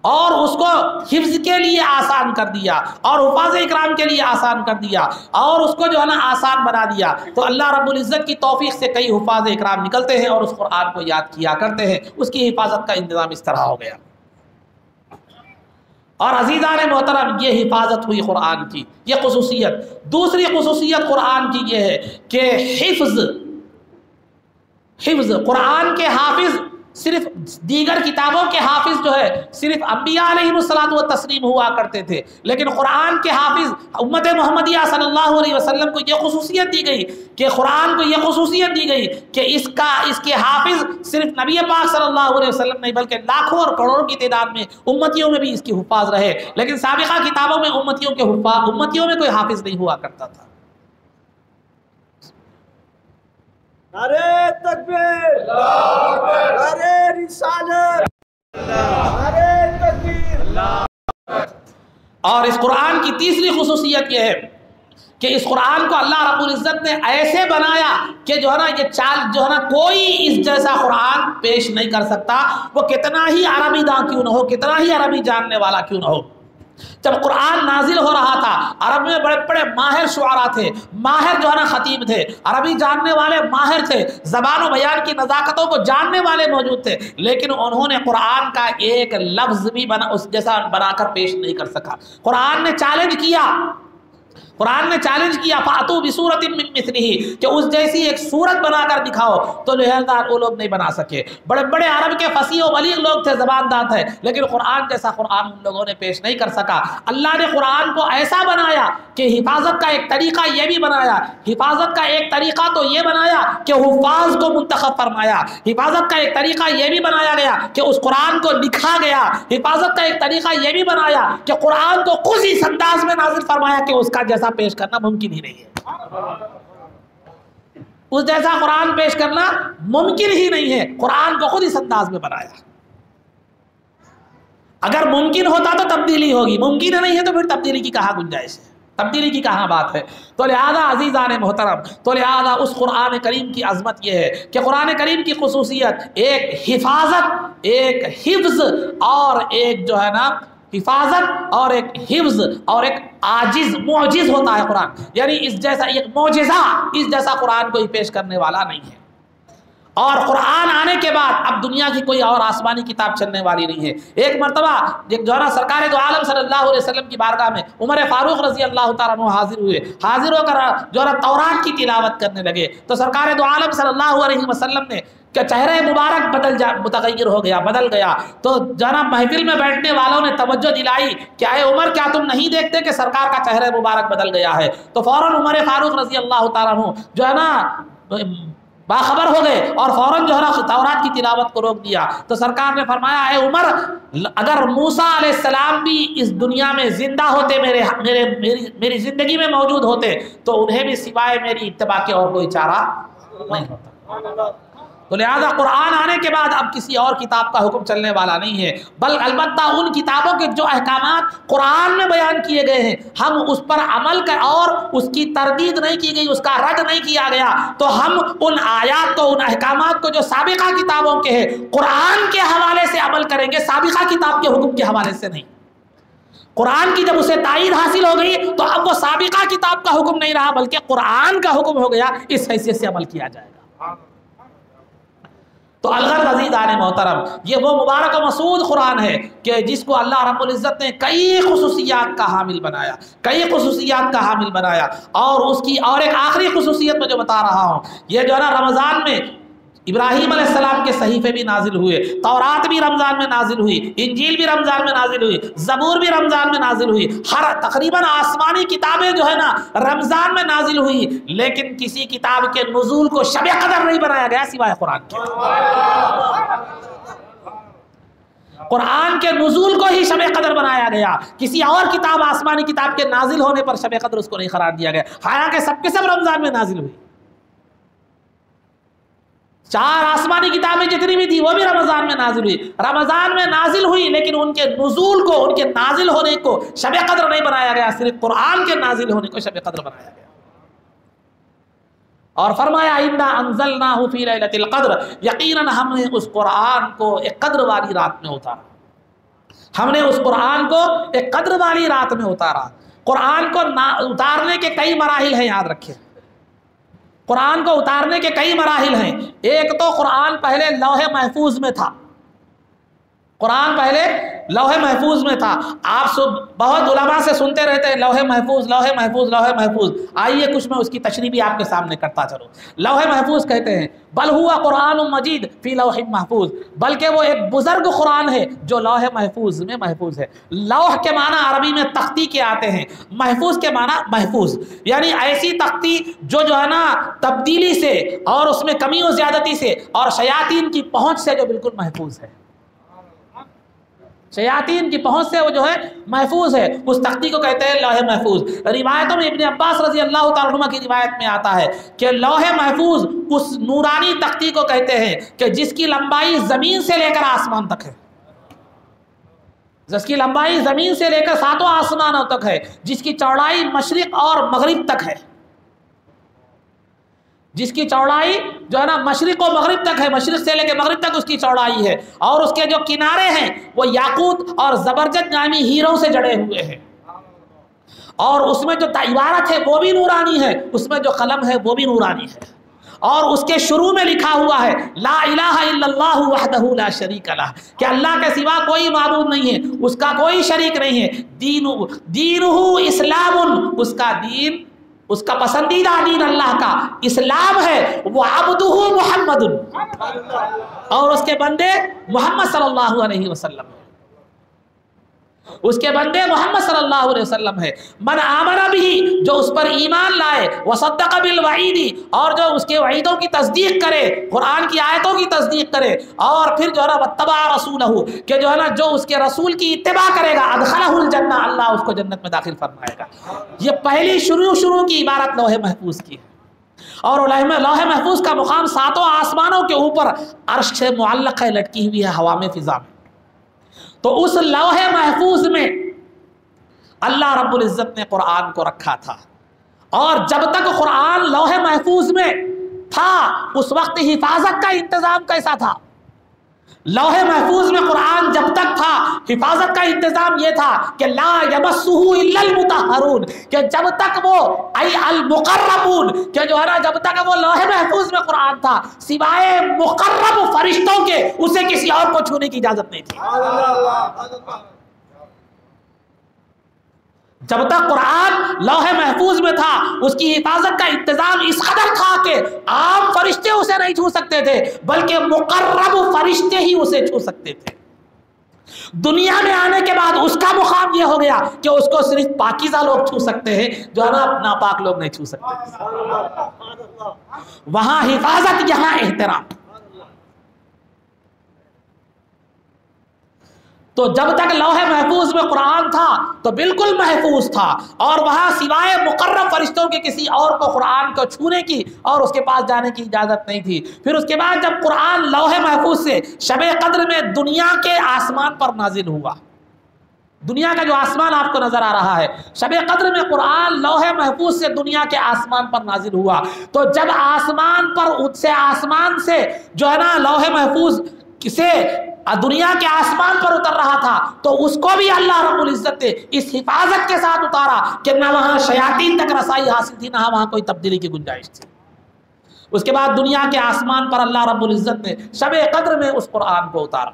اور اس کو حفظ کے لیے آسان کر دیا اور حفاظ اکرام کے لیے آسان کر دیا اور اس کو جو ہے نا آسان بنا دیا۔ تو اللہ رب العزت کی توفیق سے کئی حفاظ اکرام نکلتے ہیں اور اس قرآن کو یاد کیا کرتے ہیں، اس کی حفاظت کا انتظام اس طرح ہو گیا۔ اور عزیزان محترم، یہ حفاظت ہوئی قرآن کی، یہ خصوصیت۔ دوسری خصوصیت قرآن کی یہ ہے کہ حفظ قرآن کے حافظ صرف دیگر کتابوں کے حافظ جو ہے صرف انبیاء علیہ الصلوۃ والتسلیم ہوا کرتے تھے، لیکن قرآن کے حافظ امت محمدیہ صلی اللہ علیہ وسلم کو یہ خصوصیت دی گئی کہ قرآن کو یہ خصوصیت دی گئی کہ اس کے حافظ صرف نبی پاک صلی اللہ علیہ وسلم نہیں بلکہ لاکھوں اور کروڑوں کی تعداد میں امتیوں میں بھی اس کی حفاظ رہے، لیکن سابقہ کتابوں میں امتیوں میں کوئی حافظ نہیں ہوا کرتا تھا۔ نعرہ تکبیر، نعرہ رسالت، نعرہ تکبیر۔ اور اس قرآن کی تیسری خصوصیت یہ ہے کہ اس قرآن کو اللہ رب العزت نے ایسے بنایا کہ جو ہے نا یہ چال جو ہے نا کوئی اس جیسا قرآن پیش نہیں کر سکتا، وہ کتنا ہی عربی داں کیوں نہ ہو، کتنا ہی عربی جاننے والا کیوں نہ ہو۔ جب قرآن نازل ہو رہا تھا عرب میں بڑے بڑے ماہر شعراء تھے، ماہر جو ہے نا خطیب تھے، عربی جاننے والے ماہر تھے، زبان و بیان کی نزاکتوں کو جاننے والے موجود تھے، لیکن انہوں نے قرآن کا ایک لفظ بھی اس جیسا بنا کر پیش نہیں کر سکا۔ قرآن نے چیلنج کیا فاتو بسورۃ من مثلہ کہ اس جیسی ایک صورت بنا کر دکھاؤ، تو لہذا وہ لوگ نہیں بنا سکے۔ بڑے بڑے عرب کے فصیح و بلیغ لوگ تھے، زبان داں تھے، لیکن قرآن جیسا قرآن ان لوگوں نے پیش نہیں کر سکا۔ اللہ نے قرآن کو ایسا بنایا کہ حفاظت کا ایک طریقہ یہ بھی بنایا، حفاظت کا ایک طریقہ تو یہ بنایا کہ حفاظ کو منتخب فرمایا، حفاظت کا ایک طریقہ یہ بھی بنایا گیا کہ اس قرآن کو لکھا گیا، حفاظت کا ایک طریقہ یہ بھی بنایا کہ قرآن کو خود اس انداز میں نازل فرمایا کہ اس کا جیسا پیش کرنا ممکن ہی نہیں ہے، اس جیسا قرآن پیش کرنا ممکن ہی نہیں ہے، قرآن کو خود اس انداز میں بنایا۔ اگر ممکن ہوتا تو تبدیلی ہوگی، ممکن نہیں ہے تو پھر تبدیلی کی کہاں گنجائش ہے، تبدیلی کی کہاں بات ہے۔ تو لہذا عزیزان محترم، تو لہذا اس قرآن کریم کی عظمت یہ ہے کہ قرآن کریم کی خصوصیت ایک حفاظت، ایک حفظ اور ایک جو ہے نا حفاظت اور ایک حفظ اور ایک عاجز معجز ہوتا ہے قرآن، یعنی اس جیسا ایک معجزہ اس جیسا قرآن کوئی پیش کرنے والا نہیں ہے۔ اور قرآن آنے کے بعد اب دنیا کی کوئی اور آسمانی کتاب چلنے والی نہیں ہے۔ ایک مرتبہ ایک جو ہے نا سرکار دو عالم صلی اللہ علیہ وسلم کی بارگاہ میں عمر فاروق رضی اللہ تعالیٰ عنہ حاضر ہوئے، حاضر ہو کر جو ہے نا تورات کی تلاوت کرنے لگے، تو سرکار دو عالم صلی اللہ علیہ وسلم نے کہ چہرہ مبارک متغیر ہو گیا، بدل گیا، تو جناب محفل میں بیٹھنے والوں نے توجہ دلائی کہ اے عمر کیا تم نہیں دیکھتے کہ سرکار کا چہرہ مبارک بدل گیا ہے؟ تو فوراً عمر فاروق رضی اللہ تعالیٰ عنہ جو ہے نا باخبر ہو گئے اور فوراً جو ہے نا تورات کی تلاوت کو روک دیا۔ تو سرکار نے فرمایا اے عمر اگر موسیٰ علیہ السلام بھی اس دنیا میں زندہ ہوتے، میری زندگی میں موجود ہوتے، تو انہیں بھی سوائے میری اتباع کے اور کوئی چارہ نہیں ہوتا۔ تو لہذا قرآن آنے کے بعد اب کسی اور کتاب کا حکم چلنے والا نہیں ہے، بلکہ البتہ ان کتابوں کے جو احکامات قرآن میں بیان کیے گئے ہیں ہم اس پر عمل کر اور اس کی تردید نہیں کی گئی، اس کا رد نہیں کیا گیا، تو ہم ان آیات کو، ان احکامات کو جو سابقہ کتابوں کے ہیں قرآن کے حوالے سے عمل کریں گے، سابقہ کتاب کے حکم کے حوالے سے نہیں۔ قرآن کی جب اسے تائید حاصل ہو گئی تو اب وہ سابقہ کتاب کا حکم نہیں رہا بلکہ قرآن کا حکم ہو گیا، اس حیثیت سے عمل کیا جائے گا۔ تو الغرض عزیزان محترم، یہ وہ مبارک و مسعود قرآن ہے کہ جس کو اللہ رب العزت نے کئی خصوصیات کا حامل بنایا، کئی خصوصیات کا حامل بنایا، اور اس کی اور ایک آخری خصوصیت میں جو بتا رہا ہوں، یہ جو ہے نا رمضان میں ابراہیم علیہ السلام کے صحیفے بھی نازل ہوئے، تورات بھی رمضان میں نازل ہوئی، انجیل بھی رمضان میں نازل ہوئی، زبور بھی رمضان میں نازل ہوئی، ہر تقریباً آسمانی کتابیں جو ہے نا رمضان میں نازل ہوئی، لیکن کسی کتاب کے نزول کو شب قدر نہیں بنایا گیا سوائے قرآن کے۔ قرآن کے نزول کو ہی شب قدر بنایا گیا، کسی اور کتاب آسمانی کتاب کے نازل ہونے پر شب قدر اس کو نہیں قرار دیا گیا، حالانکہ سب کے سب رمضان میں نازل ہوئی۔ چار آسمانی کتابیں جتنی بھی تھی وہ بھی رمضان میں نازل ہوئی، رمضان میں نازل ہوئی، لیکن ان کے نزول کو، ان کے نازل ہونے کو شب قدر نہیں بنایا گیا، صرف قرآن کے نازل ہونے کو شب قدر بنایا گیا۔ اور فرمایا اِنَّا أَنزَلْنَاهُ فِي لَيْلَةِ الْقَدْرِ، یقیناً ہم نے اس قرآن کو ایک قدر والی رات میں اتارا، ہم نے اس قرآن کو ایک قدر والی رات میں اتارا۔ قرآن کو اتارنے کے کئی مراحل ہیں، یاد رکھیں، قرآن کو اتارنے کے کئی مراحل ہیں۔ ایک تو قرآن پہلے لوح محفوظ میں تھا، قرآن پہلے لوح محفوظ میں تھا۔ آپ بہت علماء سے سنتے رہتے ہیں لوح محفوظ، لوح محفوظ، لوح محفوظ۔ آئیے کچھ میں اس کی تشریح بھی آپ کے سامنے کرتا چلوں۔ لوح محفوظ کہتے ہیں بل ہوا قرآن مجید فی لوح محفوظ، بلکہ وہ ایک بزرگ قرآن ہے جو لوح محفوظ میں محفوظ ہے۔ لوح کے معنی عربی میں تختی کے آتے ہیں، محفوظ کے معنی محفوظ، یعنی ایسی تختی جو ہے نا تبدیلی سے اور اس میں کمی و زیادتی سے اور شیاطین کی پہنچ سے جو بالکل محفوظ ہے۔ شیاطین کی پہنچ سے وہ جو ہے محفوظ ہے. اس تختی کو کہتے ہیں لوح محفوظ. روایتوں میں ابن عباس رضی اللہ تعالیٰ عنہ کی روایت میں آتا ہے کہ لوح محفوظ اس نورانی تختی کو کہتے ہیں کہ جس کی لمبائی زمین سے لے کر آسمان تک ہے، جس کی لمبائی زمین سے لے کر ساتوں آسمانوں تک ہے، جس کی چوڑائی مشرق اور مغرب تک ہے، جس کی چوڑائی جو ہے نا مشرق و مغرب تک ہے، مشرق سے لے کے مغرب تک اس کی چوڑائی ہے، اور اس کے جو کنارے ہیں وہ یاقوت اور زبرجد نامی ہیروں سے جڑے ہوئے ہیں، اور اس میں جو عبارت ہے وہ بھی نورانی ہے، اس میں جو قلم ہے وہ بھی نورانی ہے، اور اس کے شروع میں لکھا ہوا ہے لا الہ الا اللہ وحدہ لا شریک لہ، کہ اللہ کے سوا کوئی معبود نہیں ہے، اس کا کوئی شریک نہیں ہے. دینہ اسلام، اس کا دین، اس کا پسندیدہ دین اللہ کا اسلام ہے. وہ عبدہ محمد، اور اس کے بندے محمد صلی اللہ علیہ وسلم، اس کے بندے محمد صلی اللہ علیہ وسلم ہے. من آمن بھی، جو اس پر ایمان لائے، وصدق بالوعید، اور جو اس کے وعیدوں کی تصدیق کرے، قرآن کی آیتوں کی تصدیق کرے، اور پھر جو ہے نا واتبع رسولہ، کہ جو ہے نا جو اس کے رسول کی اتباع کرے گا، ادخلہ الجنہ، اللہ اس کو جنت میں داخل فرمائے گا. یہ پہلی شروع کی عبارت لوح محفوظ کی ہے. اور لوح محفوظ کا مقام ساتوں آسمانوں کے اوپر عرش سے معلق ہے، لٹکی ہوئی ہے ہوا میں، فضا میں. تو اس لوح محفوظ میں اللہ رب العزت نے قرآن کو رکھا تھا، اور جب تک قرآن لوح محفوظ میں تھا اس وقت حفاظت کا انتظام کیسا تھا؟ لوح محفوظ میں قرآن جب تک تھا حفاظت کا انتظام یہ تھا کہ لا یمسہ الا المطہرون، کہ جب تک وہ ای المقربون، کہ جو ہے نا جب تک وہ لوح محفوظ میں قرآن تھا سوائے مقرب فرشتوں کے اسے کسی اور کو چھونے کی اجازت نہیں تھی. جب تک قرآن لوح محفوظ میں تھا اس کی حفاظت کا انتظام اس قدر تھا کہ عام فرشتے اسے نہیں چھو سکتے تھے، بلکہ مقرب فرشتے ہی اسے چھو سکتے تھے. دنیا میں آنے کے بعد اس کا مقام یہ ہو گیا کہ اس کو صرف پاکیزہ لوگ چھو سکتے ہیں، جو ہے نا ناپاک لوگ نہیں چھو سکتے. وہاں حفاظت، یہاں احترام. تو جب تک لوح محفوظ میں قرآن تھا تو بالکل محفوظ تھا، اور وہاں سوائے مقرب فرشتوں کے کسی اور کو قرآن کو چھونے کی اور اس کے پاس جانے کی اجازت نہیں تھی. پھر اس کے بعد جب قرآن لوح محفوظ سے شب قدر میں دنیا کے آسمان پر نازل ہوا، دنیا کا جو آسمان آپ کو نظر آ رہا ہے، شب قدر میں قرآن لوح محفوظ سے دنیا کے آسمان پر نازل ہوا. تو جب آسمان سے جو ہے نا لوح محفوظ سے دنیا کے آسمان پر اتر رہا تھا، تو اس کو بھی اللہ رب العزت نے اس حفاظت کے ساتھ اتارا کہ نہ وہاں شیاطین تک رسائی حاصل تھی، نہ وہاں کوئی تبدیلی کی گنجائش تھی. اس کے بعد دنیا کے آسمان پر اللہ رب العزت نے شب قدر میں اس قرآن کو اتارا.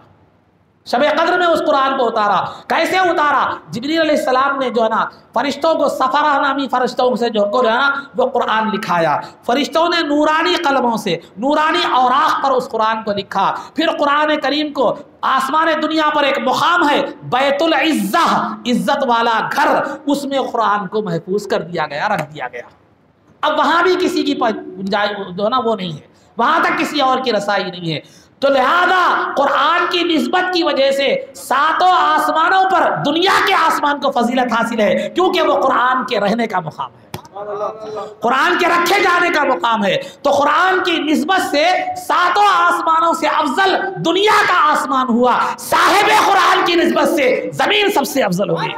شب قدر میں اس قرآن کو اتارا. کیسے اتارا؟ جبریل علیہ السلام نے جو ہے نا فرشتوں کو، سفرہ نامی فرشتوں سے جو ہے نا وہ قرآن لکھایا. فرشتوں نے نورانی قلموں سے، نورانی اوراق پر اس قرآن کو لکھا. پھر قرآن کریم کو آسمان دنیا پر ایک مقام ہے بیت العزہ، عزت والا گھر، اس میں قرآن کو محفوظ کر دیا گیا، رکھ دیا گیا. اب وہاں بھی کسی کی جو ہے نا وہ نہیں ہے، وہاں تک کسی اور کی رسائی نہیں ہے. تو لہذا قرآن کی نسبت کی وجہ سے ساتوں آسمانوں پر دنیا کے آسمان کو فضیلت حاصل ہے، کیونکہ وہ قرآن کے رہنے کا مقام ہے، قرآن کے رکھے جانے کا مقام ہے. تو قرآن کی نسبت سے ساتوں آسمانوں سے افضل دنیا کا آسمان ہوا. صاحب قرآن کی نسبت سے زمین سب سے افضل ہوگی.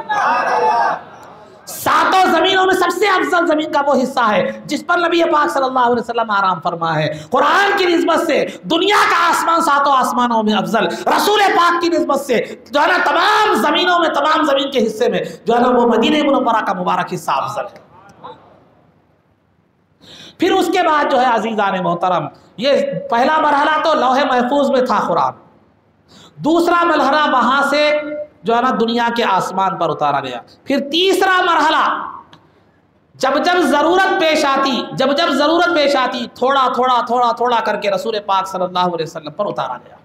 ساتوں زمینوں میں سب سے افضل زمین کا وہ حصہ ہے جس پر نبی پاک صلی اللہ علیہ وسلم آرام فرما ہے. قرآن کی نسبت سے دنیا کا آسمان ساتوں آسمانوں میں افضل، رسول پاک کی نسبت سے جو ہے نا تمام زمینوں میں، تمام زمین کے حصے میں جو ہے نا وہ مدینہ منورہ کا مبارک حصہ افضل ہے. پھر اس کے بعد جو ہے عزیزان محترم، یہ پہلا مرحلہ تو لوح محفوظ میں تھا قرآن. دوسرا مرحلہ وہاں سے جو ہے نا دنیا کے آسمان پر اتارا گیا. پھر تیسرا مرحلہ جب ضرورت پیش آتی تھوڑا کر کے رسول پاک صلی اللہ علیہ وسلم پر اتارا گیا.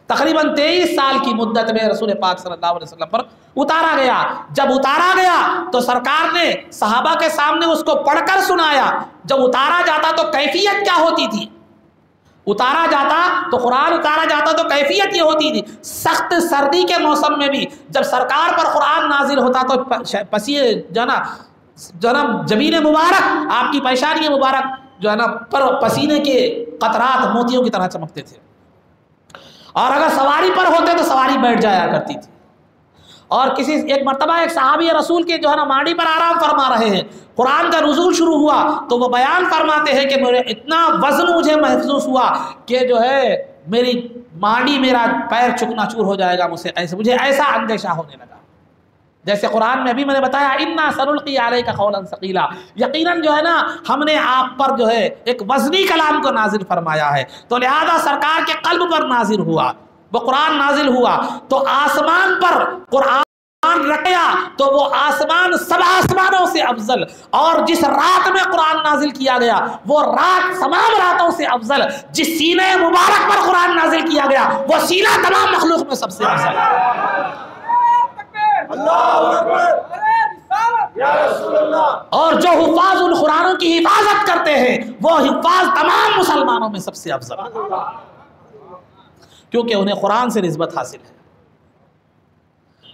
تقریباً 23 سال کی مدت میں رسول پاک صلی اللہ علیہ وسلم پر اتارا گیا. جب اتارا گیا تو سرکار نے صحابہ کے سامنے اس کو پڑھ کر سنایا. جب اتارا جاتا تو کیفیت کیا ہوتی تھی؟ اتارا جاتا تو قرآن اتارا جاتا تو کیفیت یہ ہوتی تھی، سخت سردی کے موسم میں بھی جب سرکار پر قرآن نازل ہوتا تو جو ہے نا جبین مبارک، آپ کی پیشانی مبارک جو ہے نا پر پسینے کے قطرات موتیوں کی طرح چمکتے تھے، اور اگر سواری پر ہوتے تو سواری بیٹھ جایا کرتی تھی۔ اور ایک مرتبہ ایک صحابی رسول کے جو ہے نا ماڑی پر آرام فرما رہے ہیں، قرآن کا نزول شروع ہوا تو وہ بیان فرماتے ہیں کہ میرے اتنا وزن مجھے محسوس ہوا کہ جو ہے میری ماڑی، میرا پیر چکنا چور ہو جائے گا مجھے ایسا اندیشہ ہونے لگا۔ جیسے قرآن میں ابھی میں نے بتایا انا سنلقی علیک قولا ثقیلا، یقیناً جو ہے نا ہم نے آپ پر جو ہے ایک وزنی کلام کو نازل فرمایا ہے، تو لہذا سرکار کے قلب پر نازل ہوا، وہ قرآن نازل ہوا تو آسمان پر قرآن رکھا تو وہ آسمان سب آسمانوں سے افضل، اور جس رات میں قرآن نازل کیا گیا وہ رات تمام راتوں سے افضل، جس سینے مبارک پر قرآن نازل کیا گیا وہ سینہ تمام مخلوق میں سب سے افضل۔ اللہ اکبر، یا رسول اللہ۔ اور جو حفاظ القرآنوں کی حفاظت کرتے ہیں وہ حفاظ تمام مسلمانوں میں سب سے افضل، کیونکہ انہیں قرآن سے نسبت حاصل ہے،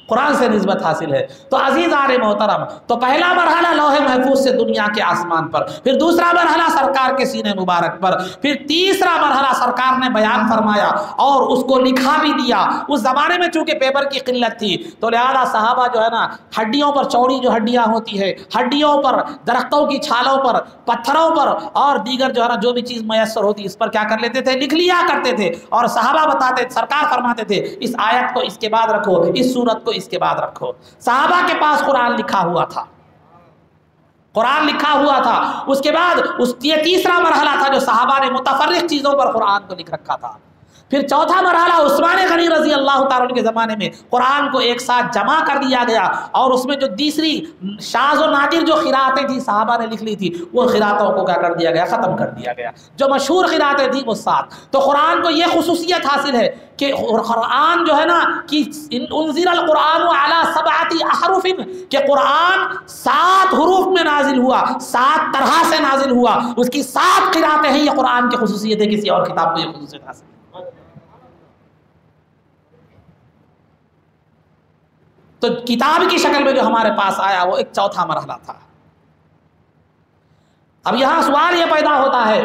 قرآن سے نسبت حاصل ہے۔ تو عزیزان محترم، تو پہلا مرحلہ لوح محفوظ سے دنیا کے آسمان پر، پھر دوسرا مرحلہ سرکار کے سینے مبارک پر، پھر تیسرا مرحلہ سرکار نے بیان فرمایا اور اس کو لکھا بھی دیا۔ اس زمانے میں چونکہ پیپر کی قلت تھی تو لہذا صحابہ جو ہے نا ہڈیوں پر، چوڑی جو ہڈیاں ہوتی ہے ہڈیوں پر، درختوں کی چھالوں پر، پتھروں پر اور دیگر جو ہے نا جو بھی چیز میسر ہوتی اس پر کیا کر لیتے تھے، لکھ لیا کرتے تھے، اور صحابہ بتاتے، سرکار فرماتے تھے اس آیت کو اس کے بعد رکھو، اس سورت کو اس کے بعد رکھو۔ صحابہ کے پاس قرآن لکھا ہوا تھا، قرآن لکھا ہوا تھا۔ اس کے بعد یہ تیسرا مرحلہ تھا جو صحابہ نے متفرق چیزوں پر قرآن کو لکھ رکھا تھا۔ پھر چوتھا مرحلہ عثمان غنی رضی اللہ تعالیٰ عنہ کے زمانے میں قرآن کو ایک ساتھ جمع کر دیا گیا، اور اس میں جو تیسری شاذ و نادر جو قرأتیں تھیں صحابہ نے لکھ لی تھی وہ قرأتوں کو کیا کر دیا گیا، ختم کر دیا گیا۔ جو مشہور قرأتیں تھیں وہ 7۔ تو قرآن کو یہ خصوصیت حاصل ہے کہ قرآن جو ہے نا کہ انزل القرآن علی 7 احرف، کہ قرآن 7 حروف میں نازل ہوا، 7 طرح سے نازل ہوا، اس کی 7 قرأتیں ہیں۔ یہ قرآن کی خصوصیت ہے، کسی اور کتاب کو یہ خصوصیت حاصل ہے۔ تو کتاب کی شکل میں جو ہمارے پاس آیا وہ ایک چوتھا مرحلہ تھا۔ اب یہاں سوال یہ پیدا ہوتا ہے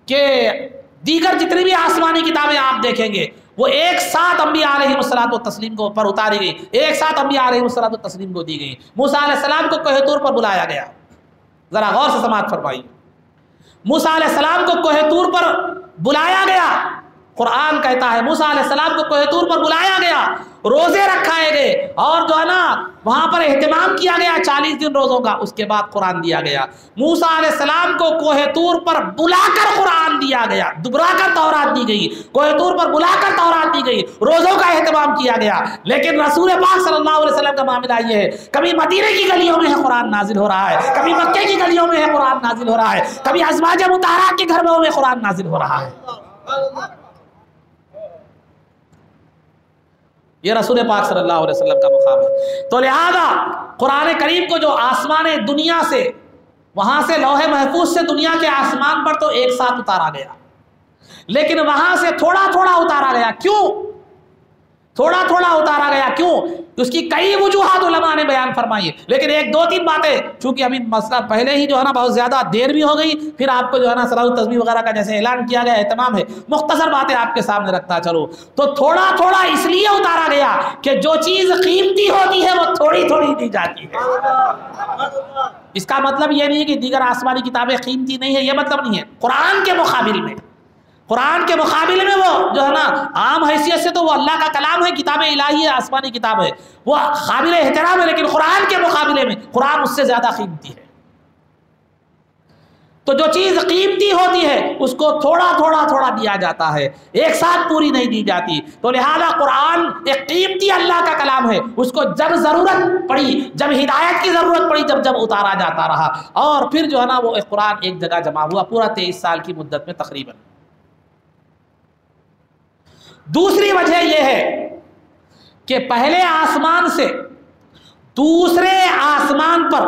کہ دیگر جتنی بھی آسمانی کتابیں آپ دیکھیں گے وہ ایک ساتھ انبیاء علیہ الصلوۃ والتسلیم کو پر اتاری گئی، ایک ساتھ انبیاء علیہ الصلوۃ والتسلیم کو دی گئی۔ موسیٰ علیہ السلام کو کوہ طور پر بلایا گیا، ذرا غور سے سماعت فرمائیے۔ موسیٰ علیہ السلام کو کوہ طور پر بلایا گیا، قرآن کہتا ہے موسیٰ علیہ السلام کو کوہ طور پر بلایا گیا، روزے رکھائے گئے اور جو ہے نا وہاں پر اہتمام کیا گیا 40 دن روزوں کا، اس کے بعد قرآن دیا گیا۔ موسیٰ علیہ السلام کو کوہ طور پر بلا کر قرآن دیا گیا، دبرا کر تورات دی گئی، کوہ طور پر بلا کر تورات دی گئی، روزوں کا اہتمام کیا گیا۔ لیکن رسول پاک صلی اللہ علیہ وسلم کا معاملہ یہ ہے، کبھی مدینے کی گلیوں میں ہے قرآن نازل ہو رہا ہے، کبھی مکے کی گلیوں میں ہے قرآن نازل ہو رہا ہے، کبھی ازواج مطہرات کے گھروں میں قرآن نازل ہو رہا ہے۔ یہ رسول پاک صلی اللہ علیہ وسلم کا مقام ہے۔ تو لہذا قرآن کریم کو جو آسمان دنیا سے، وہاں سے لوح محفوظ سے دنیا کے آسمان پر تو ایک ساتھ اتارا گیا، لیکن وہاں سے تھوڑا تھوڑا اتارا گیا۔ کیوں تھوڑا تھوڑا اتارا گیا؟ کیوں؟ اس کی کئی وجوہات علماء نے بیان فرمائی، لیکن 2-3 باتیں، چونکہ ابھی مسئلہ پہلے ہی جو ہے نا بہت زیادہ دیر بھی ہو گئی، پھر آپ کو جو ہے نا صلاۃ التسبیح وغیرہ کا جیسے اعلان کیا گیا اہتمام ہے، مختصر باتیں آپ کے سامنے رکھتا چلو۔ تو تھوڑا تھوڑا اس لیے اتارا گیا کہ جو چیز قیمتی ہوتی ہے وہ تھوڑی تھوڑی دی جاتی ہے۔ اس کا مطلب یہ نہیں ہے کہ دیگر آسمانی کتابیں قیمتی نہیں ہے، یہ مطلب نہیں ہے۔ قرآن کے مقابل میں، قرآن کے مقابلے میں وہ جو ہے نا عام حیثیت سے تو وہ اللہ کا کلام ہے، کتاب الہی ہے، آسمانی کتاب ہے، وہ قابل احترام ہے، لیکن قرآن کے مقابلے میں قرآن اس سے زیادہ قیمتی ہے۔ تو جو چیز قیمتی ہوتی ہے اس کو تھوڑا تھوڑا تھوڑا دیا جاتا ہے، ایک ساتھ پوری نہیں دی جاتی۔ تو لہذا قرآن ایک قیمتی اللہ کا کلام ہے، اس کو جب ضرورت پڑی، جب ہدایت کی ضرورت پڑی، جب اتارا جاتا رہا، اور پھر جو ہے نا وہ قرآن ایک جگہ جمع ہوا پورا 23 سال کی مدت میں تقریباً۔ دوسری وجہ یہ ہے کہ پہلے آسمان سے دوسرے آسمان پر،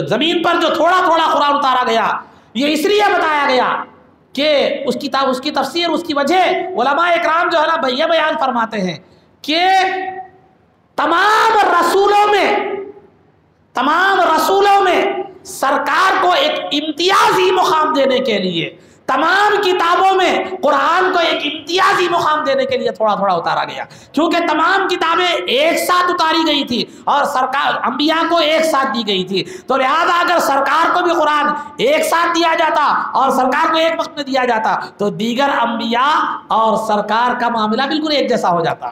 زمین پر جو تھوڑا تھوڑا قرآن اتارا گیا، یہ اس لیے بتایا گیا کہ اس کی تفسیر، اس کی وجہ علماء اکرام جو ہے نا یہ بیان فرماتے ہیں کہ تمام رسولوں میں سرکار کو ایک امتیازی مقام دینے کے لیے، تمام کتابوں میں قرآن کو ایک امتیازی مقام دینے کے لیے تھوڑا تھوڑا اتارا گیا، کیونکہ تمام کتابیں ایک ساتھ اتاری گئی تھی اور سرکار انبیاء کو ایک ساتھ دی گئی تھی، تو لہذا اگر سرکار کو بھی قرآن ایک ساتھ دیا جاتا اور سرکار کو ایک وقت میں دیا جاتا تو دیگر انبیاء اور سرکار کا معاملہ بالکل ایک جیسا ہو جاتا،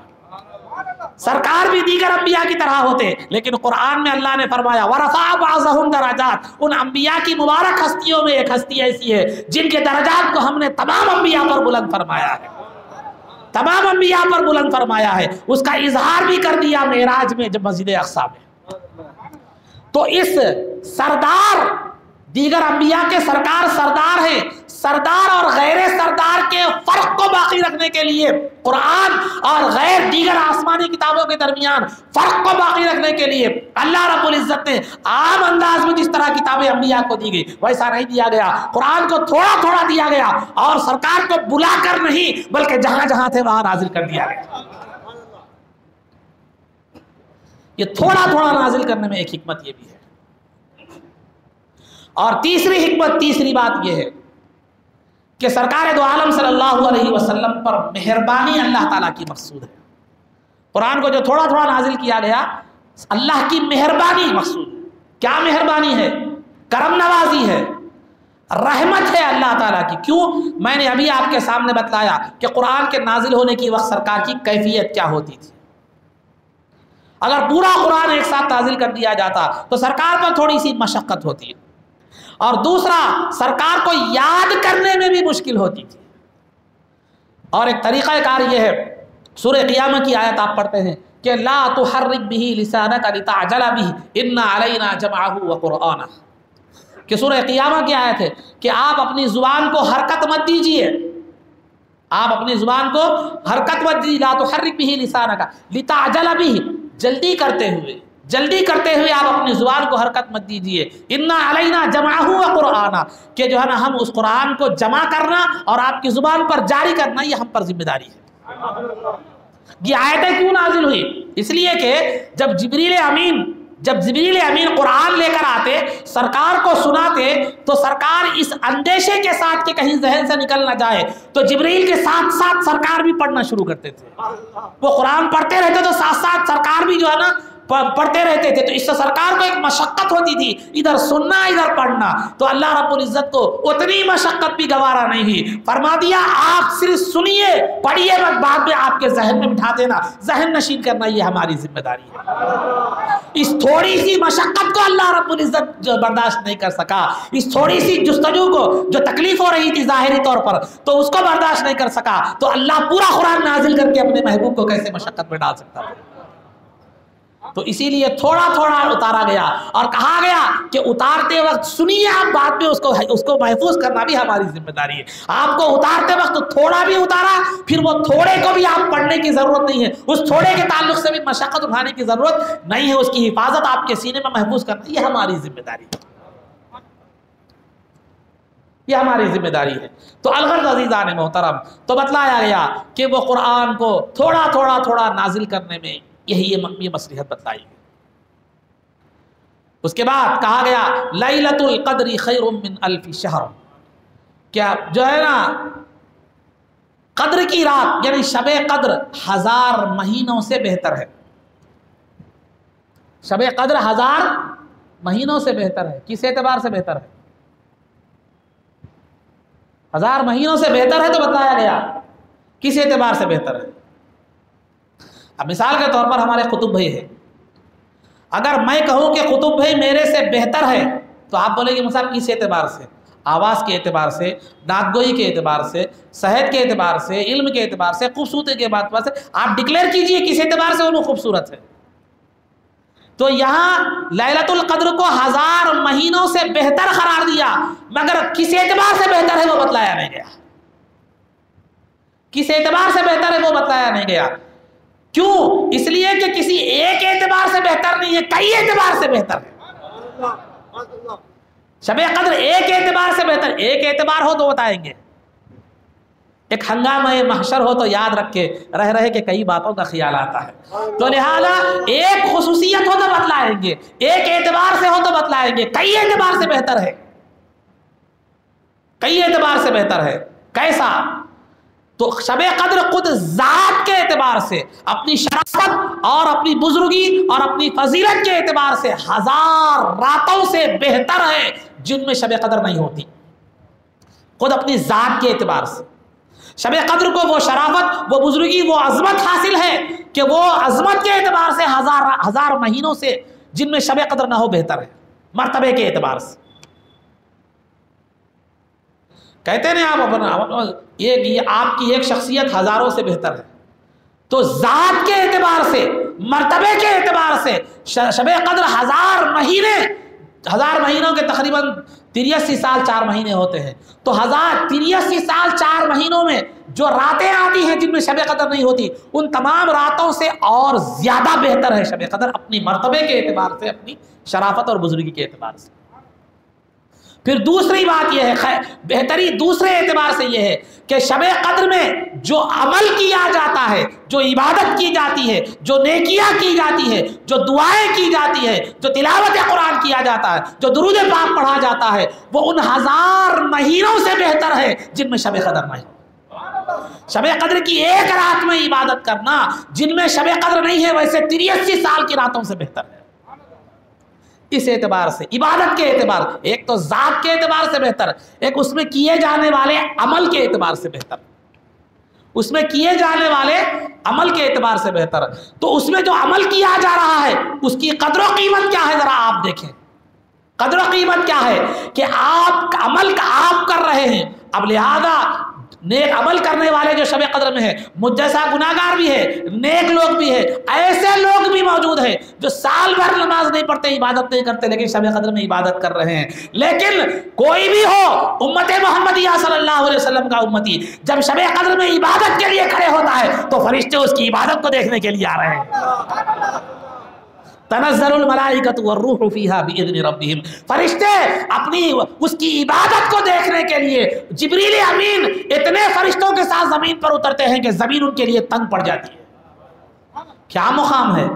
سرکار بھی دیگر انبیاء کی طرح ہوتے، لیکن قرآن میں اللہ نے فرمایا وَرَفَعَ بَعْضَهُمْ دَرَجَاتٍ، ان انبیاء کی مبارک ہستیوں میں ایک ہستی ایسی ہے جن کے درجات کو ہم نے تمام انبیاء پر بلند فرمایا ہے، تمام انبیاء پر بلند فرمایا ہے، اس کا اظہار بھی کر دیا معراج میں جب مسجد اقصیٰ میں۔ تو اس سردار، دیگر انبیاء کے سرکار سردار ہیں، سردار اور غیر سردار کے فرق کو باقی رکھنے کے لیے قرآن اور غیر دیگر آسمانی کتابوں کے درمیان فرق کو باقی رکھنے کے لیے اللہ رب العزت نے عام انداز میں جس طرح کتابیں انبیاء کو دی گئی ویسا نہیں دیا گیا، قرآن کو تھوڑا تھوڑا دیا گیا اور سرکار کو بلا کر نہیں بلکہ جہاں جہاں تھے وہاں نازل کر دیا گیا۔ یہ تھوڑا تھوڑا نازل کرنے میں ایک حکمت یہ بھی ہے، اور تیسری حکمت، تیسری بات یہ ہے کہ سرکار دو عالم صلی اللہ علیہ وسلم پر مہربانی اللہ تعالیٰ کی مقصود ہے۔ قرآن کو جو تھوڑا تھوڑا نازل کیا گیا اللہ کی مہربانی مقصود ہے۔ کیا مہربانی ہے؟ کرم نوازی ہے، رحمت ہے اللہ تعالیٰ کی۔ کیوں؟ میں نے ابھی آپ کے سامنے بتلایا کہ قرآن کے نازل ہونے کی وقت سرکار کی کیفیت کیا ہوتی تھی۔ اگر پورا قرآن ایک ساتھ نازل کر دیا جاتا تو سرکار پر تھوڑی سی مشقت ہوتی ہے، اور دوسرا سرکار کو یاد کرنے میں بھی مشکل ہوتی تھی۔ اور ایک طریقہ کار یہ ہے، سورہ قیامہ کی آیت آپ پڑھتے ہیں کہ لا تحرک به لسانک لتعجل به ان علینا جمعہ وقرآنہ، کہ سورہ قیامہ کی آیت ہے کہ آپ اپنی زبان کو حرکت مت دیجیے، آپ اپنی زبان کو حرکت مت دیجیے، لا تحرک به لسانک لتعجل به، جلدی کرتے ہوئے آپ اپنی زبان کو حرکت مت دیجیے، انا علینا جمعہ وقرآنہ، کہ جو ہے نا ہم اس قرآن کو جمع کرنا اور آپ کی زبان پر جاری کرنا یہ ہم پر ذمہ داری ہے۔ یہ آیتیں کیوں نازل ہوئی؟ اس لیے کہ جب جبریل امین قرآن لے کر آتے، سرکار کو سناتے، تو سرکار اس اندیشے کے ساتھ کہ کہیں ذہن سے نکل نہ جائے تو جبریل کے ساتھ ساتھ سرکار بھی پڑھنا شروع کرتے تھے۔ وہ قرآن پڑھتے رہتے تو ساتھ ساتھ سرکار بھی جو ہے نا پڑھتے رہتے تھے، تو اس سے سرکار کو ایک مشقت ہوتی تھی، ادھر سننا ادھر پڑھنا، تو اللہ رب العزت کو اتنی مشقت بھی گوارا نہیں ہوئی، فرما دیا آپ صرف سنیے، پڑھیے مت، بعد میں آپ کے ذہن میں بٹھا دینا، ذہن نشین کرنا یہ ہماری ذمہ داری ہے۔ اس تھوڑی سی مشقت کو اللہ رب العزت جو برداشت نہیں کر سکا، اس تھوڑی سی جستجو کو جو تکلیف ہو رہی تھی ظاہری طور پر تو اس کو برداشت نہیں کر سکا، تو اللہ پورا قرآن نازل کر کے اپنے محبوب کو کیسے مشقت میں ڈال سکتا تھا؟ تو اسی لیے تھوڑا تھوڑا اتارا گیا اور کہا گیا کہ اتارتے وقت سنیے، آپ بعد میں اس کو محفوظ کرنا بھی ہماری ذمہ داری ہے۔ آپ کو اتارتے وقت تھوڑا بھی اتارا، پھر وہ تھوڑے کو بھی آپ پڑھنے کی ضرورت نہیں ہے، اس تھوڑے کے تعلق سے بھی مشقت اٹھانے کی ضرورت نہیں ہے، اس کی حفاظت آپ کے سینے میں محفوظ کرنا یہ ہماری ذمہ داری ہے، یہ ہماری ذمہ داری ہے۔ تو الغرض عزیزان محترم، تو بتلایا گیا کہ وہ قرآن کو تھوڑا تھوڑا تھوڑا نازل کرنے میں یہ مصلحت بتلائی گئی۔ اس کے بعد کہا گیا لیلۃ القدر خیر من الف شہر، کیا جو ہے نا قدر کی رات یعنی شب قدر 1000 مہینوں سے بہتر ہے۔ شب قدر 1000 مہینوں سے بہتر ہے۔ کس اعتبار سے بہتر ہے؟ 1000 مہینوں سے بہتر ہے، تو بتلایا گیا کس اعتبار سے بہتر ہے۔ اب مثال کے طور پر ہمارے قطب بھائی ہیں، اگر میں کہوں کہ قطب بھائی میرے سے بہتر ہے تو آپ بولیں گے مصعب کس اعتبار سے؟ آواز کے اعتبار سے، نعت کے اعتبار سے، صحت کے اعتبار سے، علم کے اعتبار سے، خوبصورتی کے اعتبار سے، آپ ڈکلیئر کیجئے کس اعتبار سے وہ خوبصورت ہے۔ تو یہاں لیلۃ القدر کو 1000 مہینوں سے بہتر قرار دیا، مگر کس اعتبار سے بہتر ہے وہ بتلایا نہیں گیا، کس اعتبار سے بہتر ہے وہ بتلایا نہیں گیا۔ کیوں؟ اس لیے کہ کسی ایک اعتبار سے بہتر نہیں ہے، کئی اعتبار سے بہتر ہے۔ شب قدر ایک اعتبار سے بہتر، ایک اعتبار ہو تو بتائیں گے، ایک ہنگامہ محشر ہو تو یاد رکھے رہ رہے کہ کئی باتوں کا خیال آتا ہے، تو لہذا ایک خصوصیت ہو تو بتلائیں گے، ایک اعتبار سے ہو تو بتلائیں گے، کئی اعتبار سے بہتر ہے، کئی اعتبار سے بہتر ہے۔ کیسا؟ تو شب قدر خود ذات کے اعتبار سے، اپنی شرافت اور اپنی بزرگی اور اپنی فضیلت کے اعتبار سے 1000 راتوں سے بہتر ہے جن میں شب قدر نہیں ہوتی، خود اپنی ذات کے اعتبار سے۔ شب قدر کو وہ شرافت، وہ بزرگی، وہ عظمت حاصل ہے کہ وہ عظمت کے اعتبار سے 1000 مہینوں سے جن میں شب قدر نہ ہو بہتر ہے، مرتبے کے اعتبار سے۔ کہتے ہیں آپ آپ کی ایک شخصیت ہزاروں سے بہتر ہے، تو ذات کے اعتبار سے، مرتبے کے اعتبار سے شب قدر 1000 مہینوں کے تقریباً 83 سال 4 مہینے ہوتے ہیں، تو 83 سال 4 مہینوں میں جو راتیں آتی ہیں جن میں شب قدر نہیں ہوتی، ان تمام راتوں سے اور زیادہ بہتر ہے شب قدر، اپنی مرتبے کے اعتبار سے، اپنی شرافت اور بزرگی کے اعتبار سے۔ پھر دوسری بات یہ ہے، بہتری دوسرے اعتبار سے یہ ہے کہ شب قدر میں جو عمل کیا جاتا ہے، جو عبادت کی جاتی ہے، جو نیکیاں کی جاتی ہے، جو دعائیں کی جاتی ہے، جو تلاوت قرآن کیا جاتا ہے، جو درود پاک پڑھا جاتا ہے، وہ ان 1000 مہینوں سے بہتر ہے جن میں شب قدر نہیں۔ شب قدر کی ایک رات میں عبادت کرنا جن میں شب قدر نہیں ہے ویسے 83 سال کی راتوں سے بہتر ہے۔ اس اعتبار سے، عبادت کے اعتبار، ایک تو ذات کے اعتبار سے بہتر، ایک اس میں کیے جانے والے عمل کے اعتبار سے بہتر، اس میں کیے جانے والے عمل کے اعتبار سے بہتر۔ تو اس میں جو عمل کیا جا رہا ہے اس کی قدر و قیمت کیا ہے، ذرا آپ دیکھیں قدر و قیمت کیا ہے کہ آپ عمل آپ کر رہے ہیں، اب لہذا نیک عمل کرنے والے جو شب قدر میں ہے، مجھ جیسا گناہگار بھی ہے، نیک لوگ بھی ہے، ایسے لوگ بھی موجود ہیں جو سال بھر نماز نہیں پڑھتے، عبادت نہیں کرتے، لیکن شب قدر میں عبادت کر رہے ہیں۔ لیکن کوئی بھی ہو امت محمدیہ صلی اللہ علیہ وسلم کا امتی، جب شب قدر میں عبادت کے لیے کھڑے ہوتا ہے تو فرشتے اس کی عبادت کو دیکھنے کے لیے آ رہے ہیں۔ تنزل الملائکۃ والروح فیہا باذن ربہم، فرشتے اپنی اس کی عبادت کو دیکھنے کے لیے جبریل امین اتنے فرشتوں کے ساتھ زمین پر اترتے ہیں کہ زمین ان کے لیے تنگ پڑ جاتی ہے۔ کیا مقام ہے،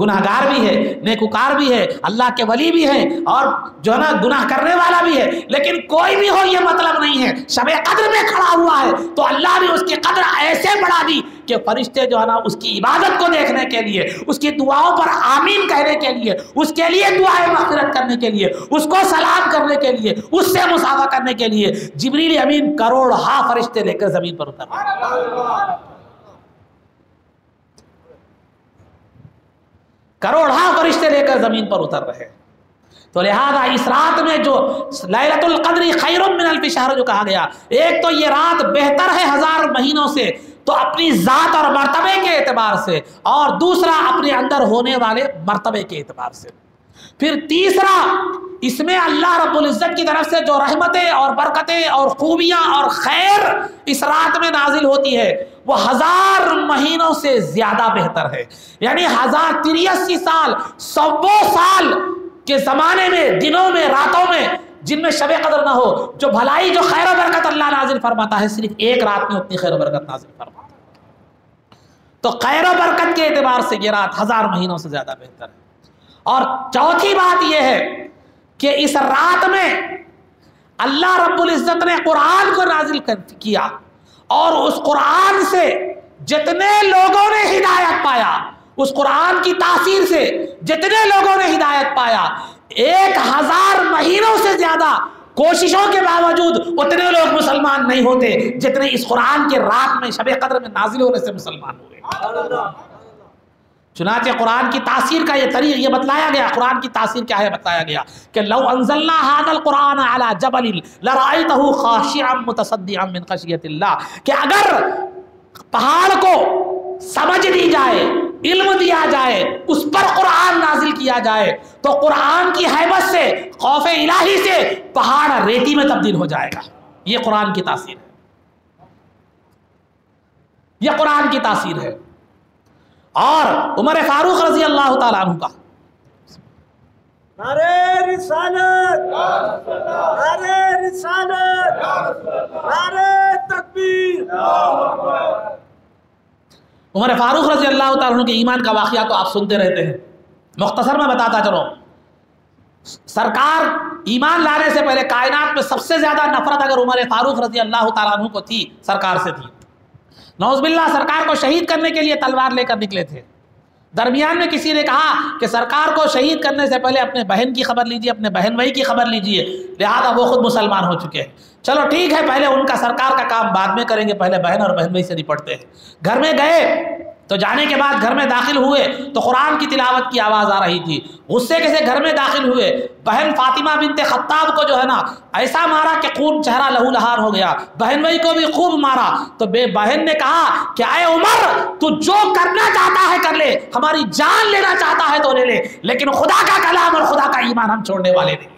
گناہگار بھی ہے، نیکوکار بھی ہے، اللہ کے ولی بھی ہے، اور جو ہے نا گناہ کرنے والا بھی ہے، لیکن کوئی بھی ہو یہ مطلب نہیں ہے، شب قدر میں کھڑا ہوا ہے تو اللہ نے اس کی قدر ایسے بڑھا دی کہ فرشتے جو ہے نا اس کی عبادت کو دیکھنے کے لیے، اس کی دعاؤں پر آمین کہنے کے لیے، اس کے لیے دعائیں مغفرت کرنے کے لیے، اس کو سلام کرنے کے لیے، اس سے مصافحہ کرنے کے لیے جبریل امین کروڑہا فرشتے لے کر زمین پر اتر رہے، کروڑہا فرشتے لے کر زمین پر اتر رہے۔ تو لہذا اس رات میں جو لیلۃ القدر خیر من الف شہر جو کہا گیا، ایک تو یہ رات بہتر ہے 1000 مہینوں سے، تو اپنی ذات اور مرتبے کے اعتبار سے، اور دوسرا اپنے اندر ہونے والے مرتبے کے اعتبار سے۔ پھر تیسرا، اس میں اللہ رب العزت کی طرف سے جو رحمتیں اور برکتیں اور خوبیاں اور خیر اس رات میں نازل ہوتی ہے وہ 1000 مہینوں سے زیادہ بہتر ہے، یعنی 1083 سال 100 سال کے زمانے میں، دنوں میں، راتوں میں جن میں شب قدر نہ ہو، جو بھلائی جو خیر و برکت اللہ نازل فرماتا ہے صرف ایک رات میں اتنی خیر و برکت نازل فرماتا ہے۔ تو خیر و برکت کے اعتبار سے یہ رات 1000 مہینوں سے زیادہ بہتر ہے۔ اور چوتھی بات یہ ہے کہ اس رات میں اللہ رب العزت نے قرآن کو نازل کیا، اور اس قرآن سے جتنے لوگوں نے ہدایت پایا، اس قرآن کی تاثیر سے جتنے لوگوں نے ہدایت پایا، 1000 مہینوں سے زیادہ کوششوں کے باوجود اتنے لوگ مسلمان نہیں ہوتے جتنے اس قرآن کے رات میں شب قدر میں نازل ہونے سے مسلمان ہوئے۔ چنانچہ قرآن کی تاثیر کا یہ طریق یہ بتلایا گیا، قرآن کی تاثیر کیا ہے بتایا گیا کہ لو انزلنا هذا القرآن على جبل لرأيته خاشعا متصدعا من خشیۃ اللہ، کہ اگر پہاڑ کو سمجھ دی جائے، علم دیا جائے، اس پر قرآن نازل کیا جائے تو قرآن کی ہیبت سے، خوف الہی سے پہاڑ ریتی میں تبدیل ہو جائے گا۔ یہ قرآن کی تاثیر ہے، یہ قرآن کی تاثیر ہے۔ اور عمر فاروق رضی اللہ تعالیٰ عنہ کا نعرہ رسالت، نعرہ رسالت، نعرہ تکبیر، عمر فاروق رضی اللہ تعالیٰ عنہ کے ایمان کا واقعہ تو آپ سنتے رہتے ہیں، مختصر میں بتاتا چلو۔ سرکار ایمان لانے سے پہلے کائنات میں سب سے زیادہ نفرت اگر عمر فاروق رضی اللہ تعالیٰ عنہ کو تھی، سرکار سے تھی۔ نعوذ باللہ سرکار کو شہید کرنے کے لیے تلوار لے کر نکلے تھے۔ درمیان میں کسی نے کہا کہ سرکار کو شہید کرنے سے پہلے اپنے بہن کی خبر لیجئے، اپنے بہن بھائی کی خبر لیجئے، لہذا وہ خود مسلمان ہو چکے ہیں۔ چلو ٹھیک ہے، پہلے ان کا سرکار کا کام بعد میں کریں گے، پہلے بہن اور بہن بھائی سے نپٹتے ہیں۔ گھر میں گئے تو جانے کے بعد گھر میں داخل ہوئے تو قرآن کی تلاوت کی آواز آ رہی تھی۔ غصے کے سے گھر میں داخل ہوئے، بہن فاطمہ بنت خطاب کو جو ہے نا ایسا مارا کہ خون چہرہ لہو لہار ہو گیا، بہن بھائی کو بھی خوب مارا۔ تو بہن نے کہا کہ اے عمر، تو جو کرنا چاہتا ہے کر لے، ہماری جان لینا چاہتا ہے تو لے لے، لیکن خدا کا کلام اور خدا کا ایمان ہم چھوڑنے والے نہیں۔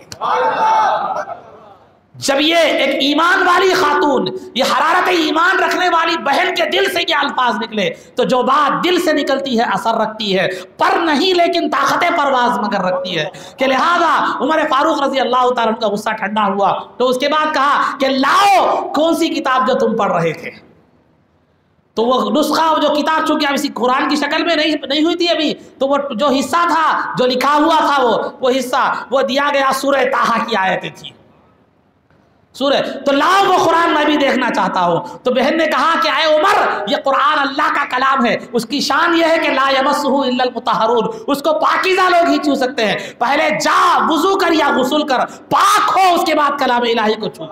جب یہ ایک ایمان والی خاتون، یہ حرارت ایمان رکھنے والی بہن کے دل سے یہ الفاظ نکلے تو جو بات دل سے نکلتی ہے اثر رکھتی ہے، پر نہیں لیکن طاقت پرواز مگر رکھتی ہے، کہ لہذا عمر فاروق رضی اللہ تعالیٰ عنہ کا غصہ ٹھنڈا ہوا تو اس کے بعد کہا کہ لاؤ کون سی کتاب جو تم پڑھ رہے تھے۔ تو وہ نسخہ، جو کتاب چونکہ اب اسی قرآن کی شکل میں نہیں ہوئی تھی ابھی، تو وہ جو حصہ تھا جو لکھا ہوا تھا وہ حصہ وہ دیا گیا سورہ طٰہٰ کی آیتیں تھی سورہ، تو لاؤ وہ قرآن میں بھی دیکھنا چاہتا ہوں۔ تو بہن نے کہا کہ اے عمر، یہ قرآن اللہ کا کلام ہے، اس کی شان یہ ہے کہ لا یمسہ الا المطہرون، اس کو پاکیزہ لوگ ہی چھو سکتے ہیں۔ پہلے جا وضو کر یا غسل کر، پاک ہو، اس کے بعد کلام الہی کو چھو۔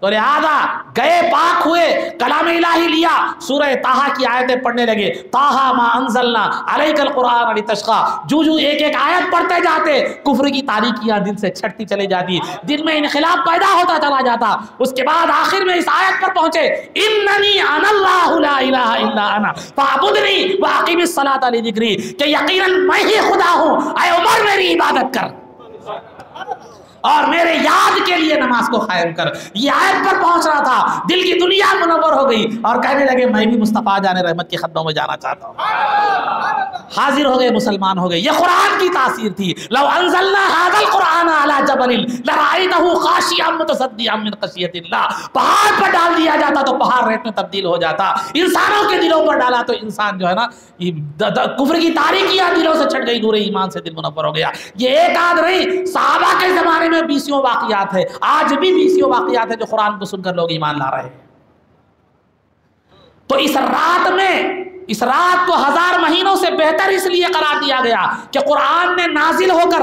تو لہذا گئے، پاک ہوئے، کلام الہی لیا، سورہ طٰہٰ کی آیتیں پڑھنے لگے۔ طٰہٰ ما انزلنا علیک القرآن لتشقیٰ، جو ایک ایک آیت پڑھتے جاتے کفر کی تاریکیاں دل سے چھٹتی چلی جاتی، دل میں انقلاب پیدا ہوتا چلا جاتا۔ اس کے بعد آخر میں اس آیت پر پہنچے، اننی انا اللہ لا الہ الا انا فاعبدنی واقم الصلاۃ لذکری، کہ یقیناً میں ہی خدا ہوں، اے عمر میری عبادت کر اور میرے یاد کے لیے نماز کو قائم کر۔ یہ آیت پر پہنچ رہا تھا، دل کی دنیا منور ہو گئی اور کہنے لگے میں بھی مصطفیٰ جان رحمت کے قدموں میں جانا چاہتا ہوں۔ حاضر ہو گئے، مسلمان ہو گئے۔ یہ قرآن کی تاثیر تھی۔ لو انزلنا هذا القرآن على جبل لرأيته خاشعا متصدعا من خشية الله، پہاڑ پر ڈال دیا جاتا تو پہاڑ ریت میں تبدیل ہو جاتا، انسانوں کے دلوں پر ڈالا تو انسان جو ہے نا کفر کی تاریکیاں دلوں سے چھٹ گئی، نور ایمان سے دل منور ہو گیا۔ یہ ایک آدھ نہیں، صحابہ کے زمانے میں بیسیوں واقعات ہے، آج بھی بیسیوں واقعات ہے جو قرآن کو سن کر لوگ ایمان لا رہے ہیں۔ تو اس رات کو 1000 مہینوں سے بہتر اس لیے قرار دیا گیا کہ قرآن نے نازل ہو کر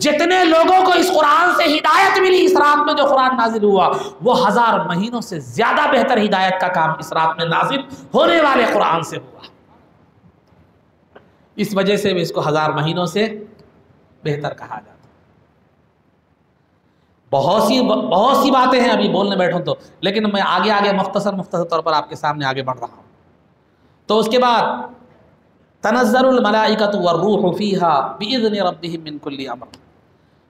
جتنے لوگوں کو اس قرآن سے ہدایت ملی، اس رات میں جو قرآن نازل ہوا وہ 1000 مہینوں سے زیادہ بہتر ہدایت کا کام اس رات میں نازل ہونے والے قرآن سے ہوا۔ اس وجہ سے بھی اس کو 1000 مہینوں سے بہتر کہا جاتا۔ بہت سی باتیں ہیں، ابھی بولنے بیٹھوں تو، لیکن میں آگے مختصر طور پر آپ کے سامنے آگے بڑھ رہا ہوں۔ تو اس کے بعد تنزل الملائکۃ والروح فیہا باذن ربہم من کل امر،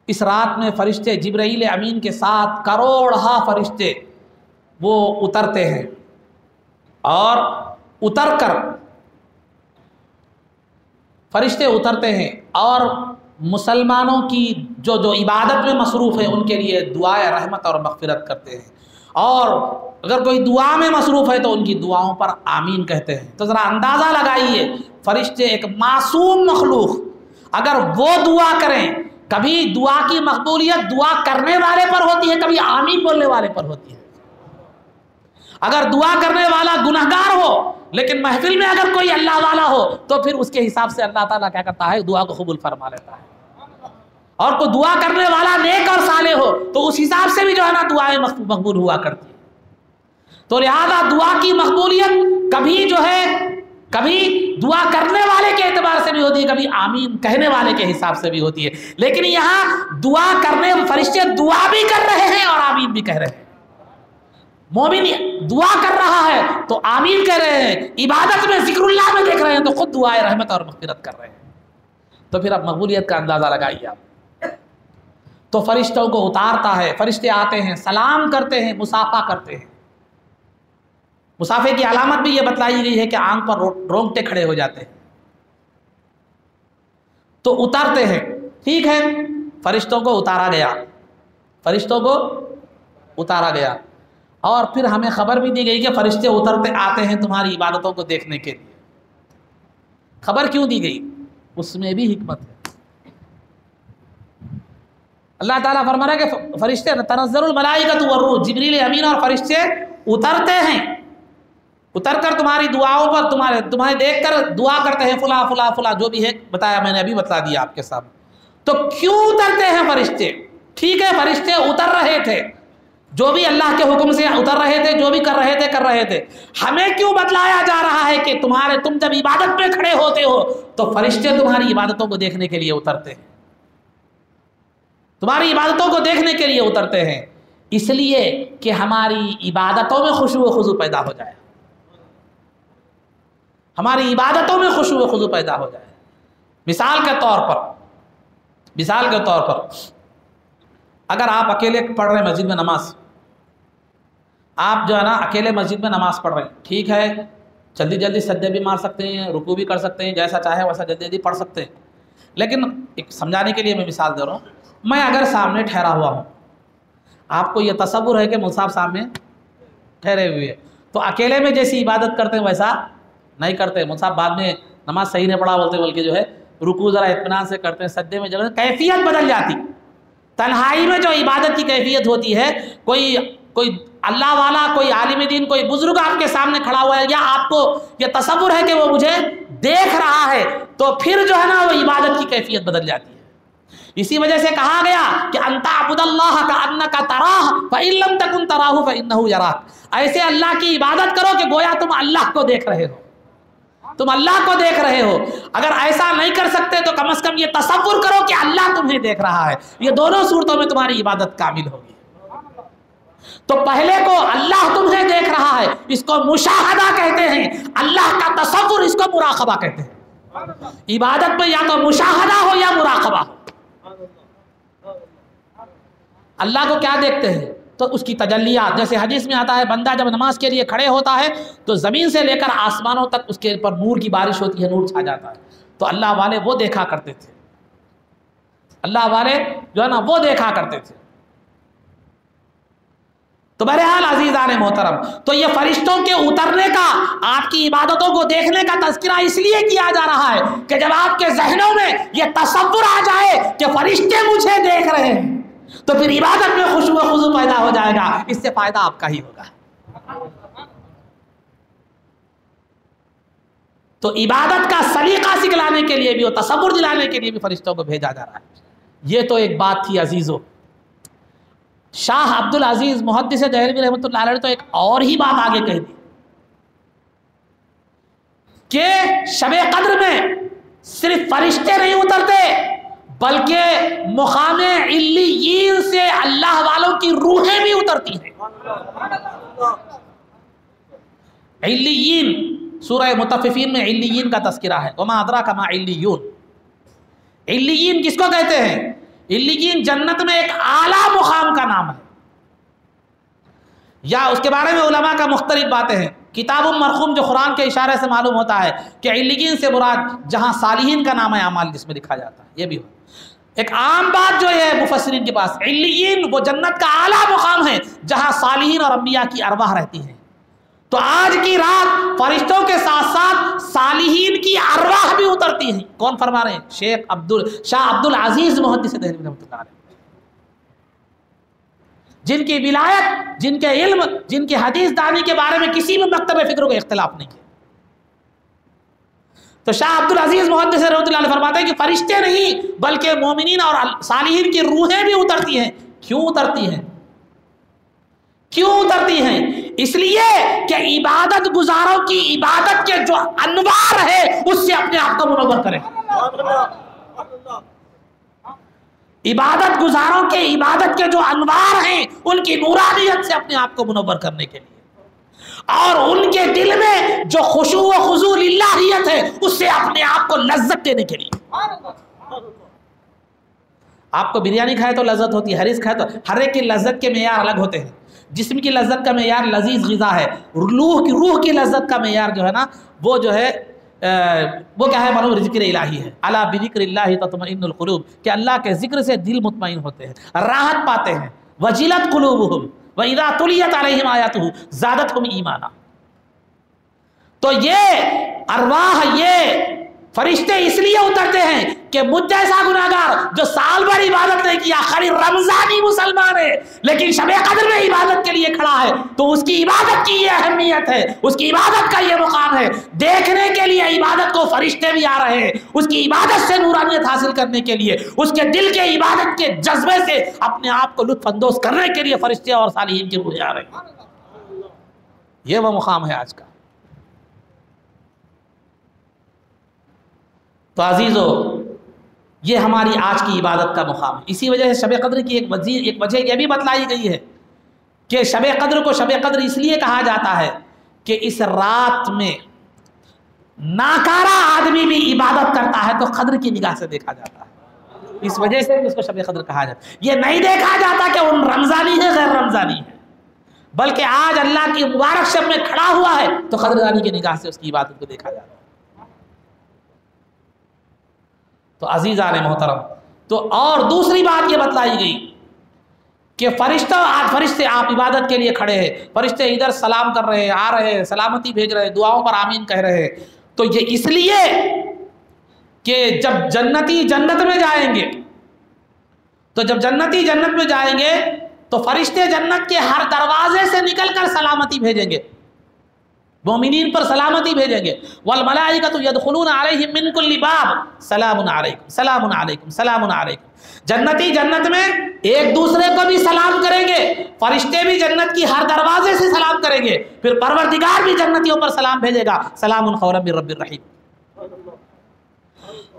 اس رات میں فرشتے جبرائیل امین کے ساتھ کروڑہا فرشتے وہ اترتے ہیں، اور اتر کر فرشتے اترتے ہیں اور مسلمانوں کی جو عبادت میں مصروف ہے ان کے لیے دعائے رحمت اور مغفرت کرتے ہیں، اور اگر کوئی دعا میں مصروف ہے تو ان کی دعاؤں پر آمین کہتے ہیں۔ تو ذرا اندازہ لگائیے، فرشتے ایک معصوم مخلوق اگر وہ دعا کریں، کبھی دعا کی مقبولیت دعا کرنے والے پر ہوتی ہے، کبھی آمین بولنے والے پر ہوتی ہے۔ اگر دعا کرنے والا گنہگار ہو لیکن محفل میں اگر کوئی اللہ والا ہو تو پھر اس کے حساب سے اللہ تعالیٰ کیا کرتا ہے، دعا کو قبول فرما لیتا ہے۔ اور کوئی دعا کرنے والا نیک اور صالح ہو تو اس حساب سے بھی جو ہے نا دعائیں مقبول ہوا کرتی ہے۔ تو لہذا دعا کی مقبولیت کبھی دعا کرنے والے کے اعتبار سے بھی ہوتی ہے، کبھی آمین کہنے والے کے حساب سے بھی ہوتی ہے، لیکن یہاں دعا کرنے فرشتے دعا بھی کر رہے ہیں اور آمین بھی کہہ رہے ہیں۔ مومن دعا کر رہا ہے تو آمین کہہ رہے ہیں، عبادت میں ذکر اللہ میں دیکھ رہے ہیں تو خود دعائے رحمت اور مغفرت کر رہے ہیں۔ تو پھر اب مقبولیت کا اندازہ لگائیے آپ۔ تو فرشتوں کو اتارتا ہے، فرشتے آتے ہیں، سلام کرتے ہیں، مصافحہ کرتے ہیں۔ مصافحے کی علامت بھی یہ بتلائی گئی ہے کہ آنکھ پر رونگٹے کھڑے ہو جاتے ہیں۔ تو اتارتے ہیں، ٹھیک ہے، فرشتوں کو اتارا گیا، اور پھر ہمیں خبر بھی دی گئی کہ فرشتے اترتے آتے ہیں تمہاری عبادتوں کو دیکھنے کے لیے. خبر کیوں دی گئی؟ اس میں بھی حکمت ہے. اللہ تعالیٰ فرما رہا ہے کہ فرشتے تنزل الملائکۃ والروح، جبریل امین اور فرشتے اترتے ہیں، اتر کر تمہاری دعاؤں پر تمہیں دیکھ کر دعا کرتے ہیں، فلاں فلاں فلاں جو بھی ہے بتایا میں نے ابھی بتا دیا آپ کے سامنے. تو کیوں اترتے ہیں فرشتے؟ ٹھیک ہے فرشتے اتر رہے تھے، جو بھی اللہ کے حکم سے اتر رہے تھے، جو بھی کر رہے تھے. ہمیں کیوں بتلایا جا رہا ہے کہ تم جب عبادت میں کھڑے ہوتے ہو تو فرشتے تمہاری عبادتوں کو دیکھنے کے لیے اترتے ہیں، تمہاری عبادتوں کو دیکھنے کے لیے اترتے ہیں، اس لیے کہ ہماری عبادتوں میں خشوع و خضوع پیدا ہو جائے، ہماری عبادتوں میں خشوع و خضوع پیدا ہو جائے. مثال کے طور پر اگر آپ اکیلے پڑھ رہے ہیں مسجد میں نماز، آپ جو ہے نا اکیلے مسجد میں نماز پڑھ رہے ہیں، ٹھیک ہے جلدی جلدی سجدے بھی مار سکتے ہیں، رکوع بھی کر سکتے ہیں، جیسا چاہے ویسا جلدی جلدی پڑھ سکتے ہیں. لیکن ایک سمجھانے کے لیے میں مثال دے رہا ہوں، میں اگر سامنے ٹھہرا ہوا ہوں، آپ کو یہ تصور ہے کہ مصعب سامنے ٹھہرے ہوئے ہیں، تو اکیلے میں جیسی عبادت کرتے ہیں ویسا نہیں کرتے. مصعب بعد میں نماز صحیح نہیں پڑھا بولتے، بلکہ جو ہے رکوع ذرا اطمینان سے کرتے ہیں، سجدے میں جب کیفیت بدل جاتی. تنہائی میں جو عبادت کی کیفیت ہوتی ہے، کوئی اللہ والا، کوئی عالم دین، کوئی بزرگ آپ کے سامنے کھڑا ہوا ہے، یا آپ کو یہ تصور ہے کہ وہ مجھے دیکھ رہا ہے، تو پھر جو ہے نا وہ عبادت کی کیفیت بدل جاتی ہے. اسی وجہ سے کہا گیا کہ ان تعبد اللہ کأنک تراہ فإن لم تکن تراہ فإنہ یراک. ایسے اللہ کی عبادت کرو کہ گویا تم اللہ کو دیکھ رہے ہو، تم اللہ کو دیکھ رہے ہو. اگر ایسا نہیں کر سکتے تو کم از کم یہ تصور کرو کہ اللہ تمہیں دیکھ رہا ہے. یہ دونوں صورتوں میں تمہاری عبادت کامل ہوگی. تو پہلے کو اللہ تمہیں دیکھ رہا ہے، اس کو مشاہدہ کہتے ہیں. اللہ کا تصور، اس کو مراقبہ کہتے ہیں. عبادت میں یا تو مشاہدہ ہو یا مراقبہ ہو. اللہ کو کیا دیکھتے ہیں؟ تو اس کی تجلیات. جیسے حدیث میں آتا ہے بندہ جب نماز کے لیے کھڑے ہوتا ہے تو زمین سے لے کر آسمانوں تک اس کے اوپر نور کی بارش ہوتی ہے، نور چھا جاتا ہے. تو اللہ والے وہ دیکھا کرتے تھے، اللہ والے جو ہے نا وہ دیکھا کرتے تھے. تو بہرحال عزیزان محترم، تو یہ فرشتوں کے اترنے کا، آپ کی عبادتوں کو دیکھنے کا تذکرہ اس لیے کیا جا رہا ہے کہ جب آپ کے ذہنوں میں یہ تصور آ جائے کہ فرشتے مجھے دیکھ رہے ہیں تو پھر عبادت میں خشوع و خضوع پیدا ہو جائے گا. اس سے فائدہ آپ کا ہی ہوگا. تو عبادت کا سلیقہ سکھلانے کے لیے بھی اور تصور دلانے کے لیے بھی فرشتوں کو بھیجا جا رہا ہے. یہ تو ایک بات تھی عزیزو. شاہ عبد العزیز محدث دہلوی رحمۃ اللہ علیہ نے تو ایک اور ہی بات آگے کہہ دی کہ شب قدر میں صرف فرشتے نہیں اترتے بلکہ مقام علیین سے اللہ والوں کی روحیں بھی اترتی ہیں. علیین، سورہ مطففین میں علیین کا تذکرہ ہے. وما ادراک ما علیون. علیین کس کو کہتے ہیں؟ علیین جنت میں ایک اعلیٰ مقام کا نام ہے، یا اس کے بارے میں علماء کا مختلف باتیں ہیں. کتاب مرقوم جو قرآن کے اشارے سے معلوم ہوتا ہے کہ علیین سے مراد جہاں صالحین کا نام ہے اعمال جس میں لکھا جاتا ہے. یہ بھی ہو ایک عام بات جو ہے مفسرین کے پاس، علیین وہ جنت کا اعلیٰ مقام ہے جہاں صالحین اور انبیاء کی ارواح رہتی ہیں. تو آج کی رات فرشتوں کے ساتھ ساتھ صالحین کی ارواح بھی اترتی ہیں. کون فرما رہے ہیں؟ شاہ عبد العزیز محدث دہلوی رحمۃ اللہ علیہ، جن کی ولایت، جن کے علم، جن کی حدیث دانی کے بارے میں کسی بھی مکتب فکر کو اختلاف نہیں ہے. تو شاہ عبد العزیز محدث رحمۃ اللہ علیہ فرماتے ہیں کہ فرشتے نہیں بلکہ مومنین اور صالحین کی روحیں بھی اترتی ہیں. کیوں اترتی ہیں؟ کیوں اترتی ہیں؟ اس لیے کہ عبادت گزاروں کی عبادت کے جو انوار ہے اس سے اپنے آپ کو منور کریں. عبادت گزاروں کے عبادت کے جو انوار ہیں ان کی نورانیت سے اپنے آپ کو منور کرنے کے لیے، اور ان کے دل میں جو خشوع و خضوع للہیت ہے اس سے اپنے آپ کو لذت دینے کے لیے. آپ کو بریانی کھائے تو لذت ہوتی ہے، حریص کھائے تو، ہر ایک کی لذت کے معیار الگ ہوتے ہیں. جسم کی لذت کا معیار لذیذ غذا ہے، روح کی لذت کا معیار جو ہے نا وہ جو ہے وہ کیا ہے معلوم؟ ذکر الہی ہے. الا بذکر اللہ تطمئن القلوب، کہ اللہ کے ذکر سے دل مطمئن ہوتے ہیں، راحت پاتے ہیں. وجلت قلوبہم وَإِذَا تُلِيَتْ عَلَيْهِمْ آيَاتُهُ زَادَتْهُمْ ایمانا۔ تو یہ ارواح، یہ فرشتے اس لیے اترتے ہیں کہ مجھ جیسا گناہگار جو سال بھر عبادت نہیں کیا، خالی رمضانی مسلمان ہے لیکن شب قدر میں عبادت کے لیے کھڑا ہے، تو اس کی عبادت کی یہ اہمیت ہے، اس کی عبادت کا یہ مقام ہے۔ دیکھنے کے لیے عبادت کو فرشتے بھی آ رہے ہیں، اس کی عبادت سے نورانیت حاصل کرنے کے لیے، اس کے دل کے عبادت کے جذبے سے اپنے آپ کو لطف اندوز کرنے کے لیے فرشتے اور صالحین کی روحیں آ رہے ہیں۔ یہ وہ مقام ہے آج کا۔ تو عزیزو، یہ ہماری آج کی عبادت کا مقام ہے۔ اسی وجہ سے شب قدر کی ایک وجہ یہ بھی بتلائی گئی ہے کہ شب قدر کو شب قدر اس لیے کہا جاتا ہے کہ اس رات میں ناکارہ آدمی بھی عبادت کرتا ہے تو قدر کی نگاہ سے دیکھا جاتا ہے، اس وجہ سے اس کو شب قدر کہا جاتا ہے۔ یہ نہیں دیکھا جاتا کہ وہ رمضانی ہے غیر رمضانی ہے، بلکہ آج اللہ کی مبارک شب میں کھڑا ہوا ہے تو قدردانی کی نگاہ سے اس کی عبادت کو دیکھا جاتا ہے۔ تو عزیزان محترم، تو اور دوسری بات یہ بتلائی گئی کہ فرشتے آپ عبادت کے لیے کھڑے ہیں، فرشتے ادھر سلام کر رہے ہیں، آ رہے ہیں، سلامتی بھیج رہے ہیں، دعاؤں پر آمین کہہ رہے ہیں۔ تو یہ اس لیے کہ جب جنتی جنت میں جائیں گے، تو جب جنتی جنت میں جائیں گے تو فرشتے جنت کے ہر دروازے سے نکل کر سلامتی بھیجیں گے، مومنین پر سلامتی بھیجیں گے۔ والملائکۃ یدخلون علیہم من کل باب سلام علیکم سلام علیکم سلام علیکم۔ جنتی جنت میں ایک دوسرے کو بھی سلام کریں گے، فرشتے بھی جنت کی ہر دروازے سے سلام کریں گے، پھر پروردگار بھی جنتیوں پر سلام بھیجے گا، سلام قولا من رب الرحیم۔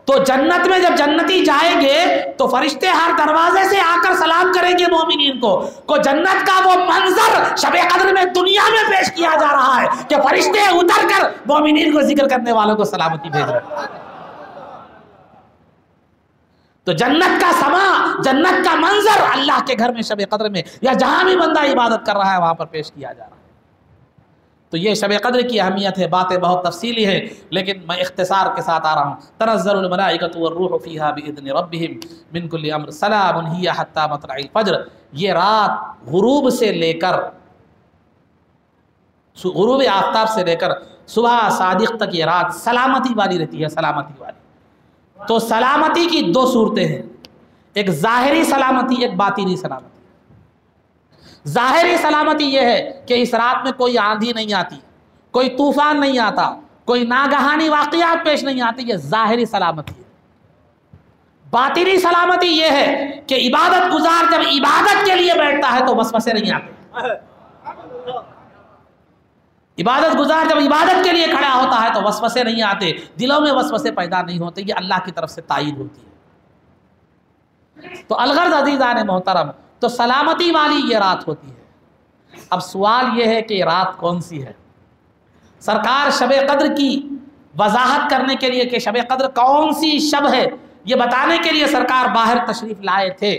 تو جنت میں جب جنتی جائیں گے تو فرشتے ہر دروازے سے آ کر سلام کریں گے مومنین کو جنت کا وہ منظر شب قدر میں دنیا میں پیش کیا جا رہا ہے کہ فرشتے اتر کر مومنین کو ذکر کرنے والوں کو سلامتی بھیج رہے ہیں۔ تو جنت کا سما، جنت کا منظر اللہ کے گھر میں شب قدر میں یا جہاں بھی بندہ عبادت کر رہا ہے وہاں پر پیش کیا جا رہا ہے۔ تو یہ شب قدر کی اہمیت ہے، باتیں بہت تفصیلی ہیں لیکن میں اختصار کے ساتھ آ رہا ہوں۔ تنزل الملائکۃ والروح فیہا باذن ربہم من کل امر سلام ہی حتی مطلع الفجر۔ یہ رات غروب سے لے کر، غروب آفتاب سے لے کر صبح صادق تک یہ رات سلامتی والی رہتی ہے، سلامتی والی۔ تو سلامتی کی دو صورتیں ہیں، ایک ظاہری سلامتی، ایک باطنی سلامتی۔ ظاہری سلامتی یہ ہے کہ اس رات میں کوئی آندھی نہیں آتی، کوئی طوفان نہیں آتا، کوئی ناگہانی واقعات پیش نہیں آتی، یہ ظاہری سلامتی ہے۔ باطنی سلامتی یہ ہے کہ عبادت گزار جب عبادت کے لیے بیٹھتا ہے تو وسوسے نہیں آتے، عبادت گزار جب عبادت کے لیے کھڑا ہوتا ہے تو وسوسے نہیں آتے، دلوں میں وسوسے پیدا نہیں ہوتے، یہ اللہ کی طرف سے تائید ہوتی ہے۔ تو الغرض عزیزان محترم، تو سلامتی والی یہ رات ہوتی ہے۔ اب سوال یہ ہے کہ یہ رات کون سی ہے؟ سرکار شب قدر کی وضاحت کرنے کے لیے کہ شب قدر کون سی شب ہے یہ بتانے کے لیے سرکار باہر تشریف لائے تھے،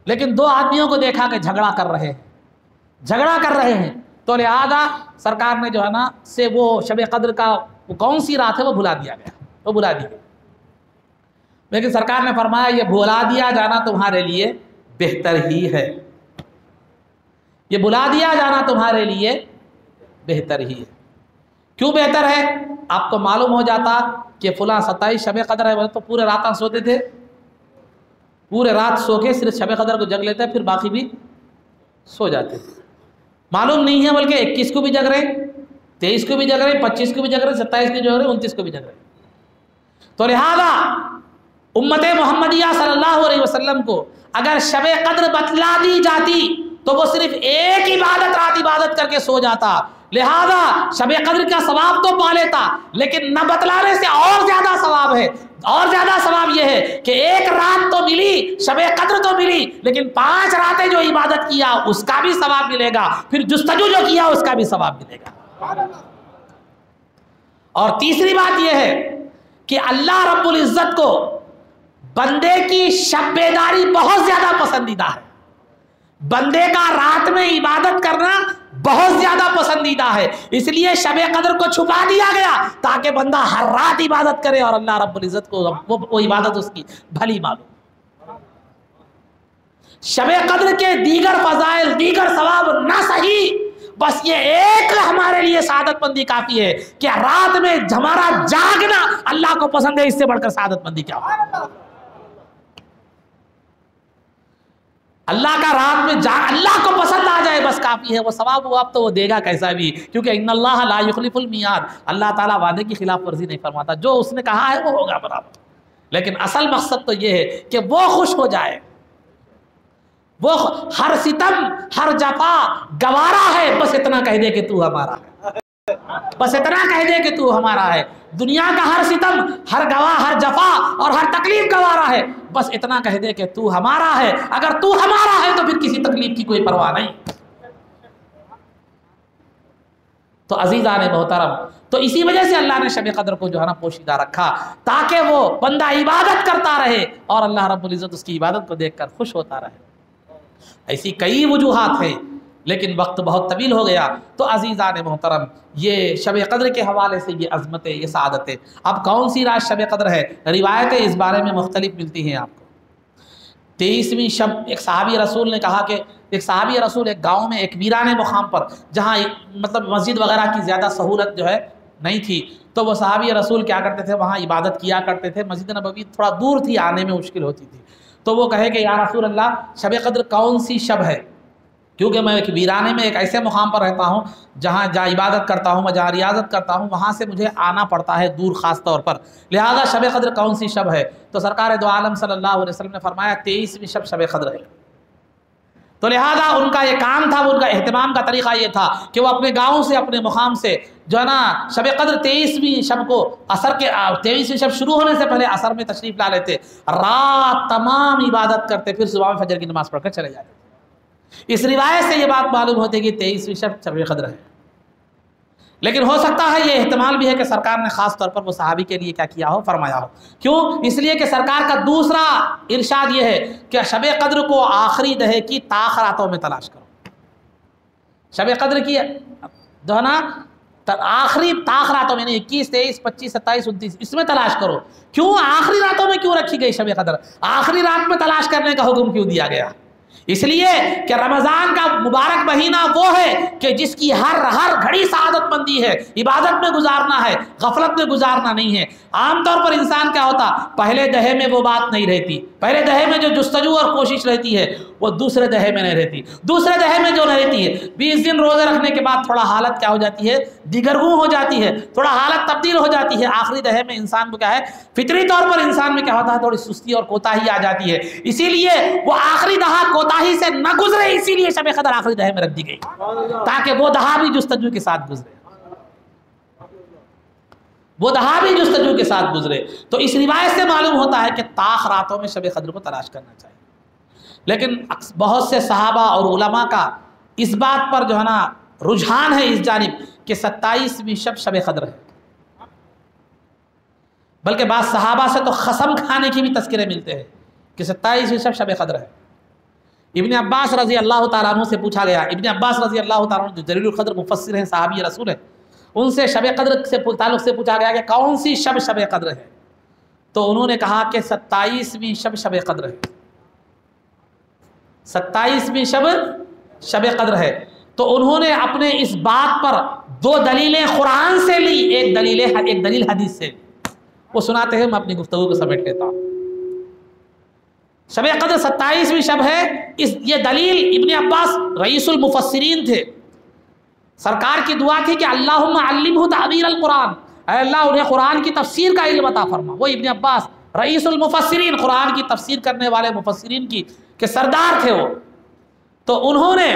لیکن دو آدمیوں کو دیکھا کہ جھگڑا کر رہے ہیں تو لہذا سرکار نے جو ہے نا سے وہ شب قدر کا وہ کون سی رات ہے وہ بھلا دی گئی۔ لیکن سرکار نے فرمایا یہ بھلا دیا جانا تمہارے لیے بہتر ہی ہے، یہ بلا دیا جانا تمہارے لیے بہتر ہی ہے۔ کیوں بہتر ہے؟ آپ کو معلوم ہو جاتا کہ فلاں 27 شب قدر ہے تو پورے رات سوتے تھے، پورے رات سو کے صرف شب قدر کو جگ لیتے پھر باقی بھی سو جاتے تھے۔ معلوم نہیں ہے بلکہ 21 کو بھی جگ رہے، 23 کو بھی جگ رہے، 25 کو بھی جگ رہے، 27 کو جگ رہے، 29 کو بھی جگ رہے۔ تو لہذا امت محمدیہ صلی اللہ علیہ وسلم کو اگر شب قدر بتلا دی جاتی تو وہ صرف ایک رات عبادت کر کے سو جاتا، لہذا شب قدر کا ثواب تو پا لیتا، لیکن نہ بتلانے سے اور زیادہ ثواب ہے۔ اور زیادہ ثواب یہ ہے کہ ایک رات تو ملی، شب قدر تو ملی، لیکن 5 راتیں جو عبادت کیا اس کا بھی ثواب ملے گا، پھر جستجو جو کیا اس کا بھی ثواب ملے گا۔ اور تیسری بات یہ ہے کہ اللہ رب العزت کو بندے کی شب بیداری بہت زیادہ پسندیدہ ہے، بندے کا رات میں عبادت کرنا بہت زیادہ پسندیدہ ہے، اس لیے شب قدر کو چھپا دیا گیا تاکہ بندہ ہر رات عبادت کرے اور اللہ رب العزت کو وہ عبادت اس کی بھلی معلوم۔ شب قدر کے دیگر فضائل، دیگر ثواب نہ صحیح، بس یہ ایک ہمارے لیے سعادت مندی کافی ہے کہ رات میں ہمارا جاگنا اللہ کو پسند ہے، اس سے بڑھ کر سعادت مندی کیا ہو؟ اللہ کا رات میں اللہ کو پسند آ جائے بس کافی ہے، وہ ثواب واب تو وہ دے گا کیسا بھی، کیونکہ ان اللہ لا یخلف المیعاد، اللہ تعالیٰ وعدے کی خلاف ورزی نہیں فرماتا، جو اس نے کہا ہے وہ ہوگا برابر۔ لیکن اصل مقصد تو یہ ہے کہ وہ خوش ہو جائے، وہ ہر ستم ہر جفا گوارا ہے، بس اتنا کہہ دے کہ تو ہمارا ہے، بس اتنا کہہ دے کہ تو ہمارا ہے، دنیا کا ہر ستم ہر گواہ ہر جفا اور ہر تکلیف گوارا ہے، بس اتنا کہہ دے کہ تو ہمارا ہے، اگر تو ہمارا ہے تو پھر کسی تکلیف کی کوئی پرواہ نہیں۔ تو عزیزان محترم، تو اسی وجہ سے اللہ نے شب قدر کو جو ہے نا پوشیدہ رکھا تاکہ وہ بندہ عبادت کرتا رہے اور اللہ رب العزت اس کی عبادت کو دیکھ کر خوش ہوتا رہے۔ ایسی کئی وجوہات ہیں لیکن وقت بہت طویل ہو گیا، تو عزیزان محترم یہ شب قدر کے حوالے سے یہ عظمتیں، یہ سعادتیں۔ اب کون سی رات شب قدر ہے؟ روایتیں اس بارے میں مختلف ملتی ہیں آپ کو۔ 23ویں شب ایک صحابی رسول نے کہا کہ ایک صحابی رسول ایک گاؤں میں ایک ویرانے مقام پر جہاں مطلب مسجد وغیرہ کی زیادہ سہولت جو ہے نہیں تھی، تو وہ صحابی رسول کیا کرتے تھے، وہاں عبادت کیا کرتے تھے۔ مسجد نبوی تھوڑا دور تھی، آنے میں مشکل ہوتی تھی، تو وہ کہے کہ یا رسول اللہ شب قدر کون سی شب ہے؟ کیونکہ میں ایک ویرانے میں ایک ایسے مقام پر رہتا ہوں جہاں عبادت کرتا ہوں، میں جہاں ریاضت کرتا ہوں، وہاں سے مجھے آنا پڑتا ہے دور خاص طور پر، لہذا شب قدر کون سی شب ہے؟ تو سرکار دو عالم صلی اللہ علیہ وسلم نے فرمایا 23ویں شب شب قدر ہے۔ تو لہذا ان کا یہ کام تھا، ان کا اہتمام کا طریقہ یہ تھا کہ وہ اپنے گاؤں سے اپنے مقام سے جو ہے نا شب قدر 23ویں شب کو عصر کے 23ویں شب شروع ہونے سے پہلے عصر میں تشریف لا لیتے، رات تمام عبادت کرتے، پھر صبح میں فجر کی نماز پڑھ کر چلے جاتے۔ اس روایت سے یہ بات معلوم ہوتی ہے کہ 23ویں شب شب قدر ہے، لیکن ہو سکتا ہے یہ احتمال بھی ہے کہ سرکار نے خاص طور پر وہ صحابی کے لیے کیا کیا ہو، فرمایا ہو۔ کیوں؟ اس لیے کہ سرکار کا دوسرا ارشاد یہ ہے کہ شب قدر کو آخری دہے کی تاخراتوں میں تلاش کرو۔ شب قدر کی جو ہے نا آخری تاخراتوں میں، 21 23 25 27 29 اس میں تلاش کرو۔ کیوں آخری راتوں میں کیوں رکھی گئی شب قدر؟ آخری رات میں تلاش کرنے کا حکم کیوں دیا گیا؟ اس لیے کہ رمضان کا مبارک مہینہ وہ ہے کہ جس کی ہر گھڑی سعادت مندی ہے، عبادت میں گزارنا ہے، غفلت میں گزارنا نہیں ہے۔ عام طور پر انسان کیا ہوتا، پہلے دہے میں وہ بات نہیں رہتی، پہلے دہے میں جو جستجو اور کوشش رہتی ہے وہ دوسرے دہے میں نہیں رہتی، دوسرے دہے میں جو رہتی ہے 20 دن روزے رکھنے کے بعد تھوڑا حالت کیا ہو جاتی ہے، دیگرگوں ہو جاتی ہے، تھوڑا حالت تبدیل ہو جاتی ہے۔ آخری دہے میں انسان کو کیا ہے، فطری طور پر انسان میں کیا ہوتا ہے، تھوڑی سستی اور کوتاہی آ جاتی ہے، اسی لیے وہ آخری دہا کوتاہی سے نہ گزرے، اسی لیے شب قدر آخری دہے میں رکھ دی گئی تاکہ وہ دہا بھی جستجو کے ساتھ گزرے، وہ دہا بھی جستجو کے ساتھ گزرے۔ تو اس روایت سے معلوم ہوتا ہے کہ طاق راتوں میں شب قدر کو تلاش کرنا چاہیے، لیکن بہت سے صحابہ اور علماء کا اس بات پر جو ہے نا رجحان ہے اس جانب کہ 27ویں شب شب قدر ہے، بلکہ بعض صحابہ سے تو قسم کھانے کی بھی تذکرے ملتے ہیں کہ 27ویں شب شب قدر ہے۔ ابن عباس رضی اللہ تعالیٰ عنہ سے پوچھا گیا، ابن عباس رضی اللہ تعالیٰ عنہ جو جلیل القدر مفسر ہیں، صحابی رسول ہیں، ان سے شب قدر سے تعلق سے پوچھا گیا کہ کون سی شب شب قدر ہے؟ تو انہوں نے کہا کہ 27ویں شب شب قدر ہے، 27ویں شب شب قدر ہے۔ تو انہوں نے اپنے اس بات پر دو دلیلیں قرآن سے لی، ایک دلیل حدیث سے، وہ سناتے ہیں، میں اپنی گفتگو کو سمیٹ لیتا ہوں۔ شب قدر 27ویں شب ہے، یہ دلیل ابن عباس رئیس المفسرین تھے، سرکار کی دعا تھی کہ اللہم علمہ تعبیر القرآن، اے اللہ انہیں قرآن کی تفسیر کا علم عطا فرما۔ وہ ابن عباس رئیس المفسرین، قرآن کی تفسیر کرنے والے مفسرین کی کہ سردار تھے وہ۔ تو انہوں نے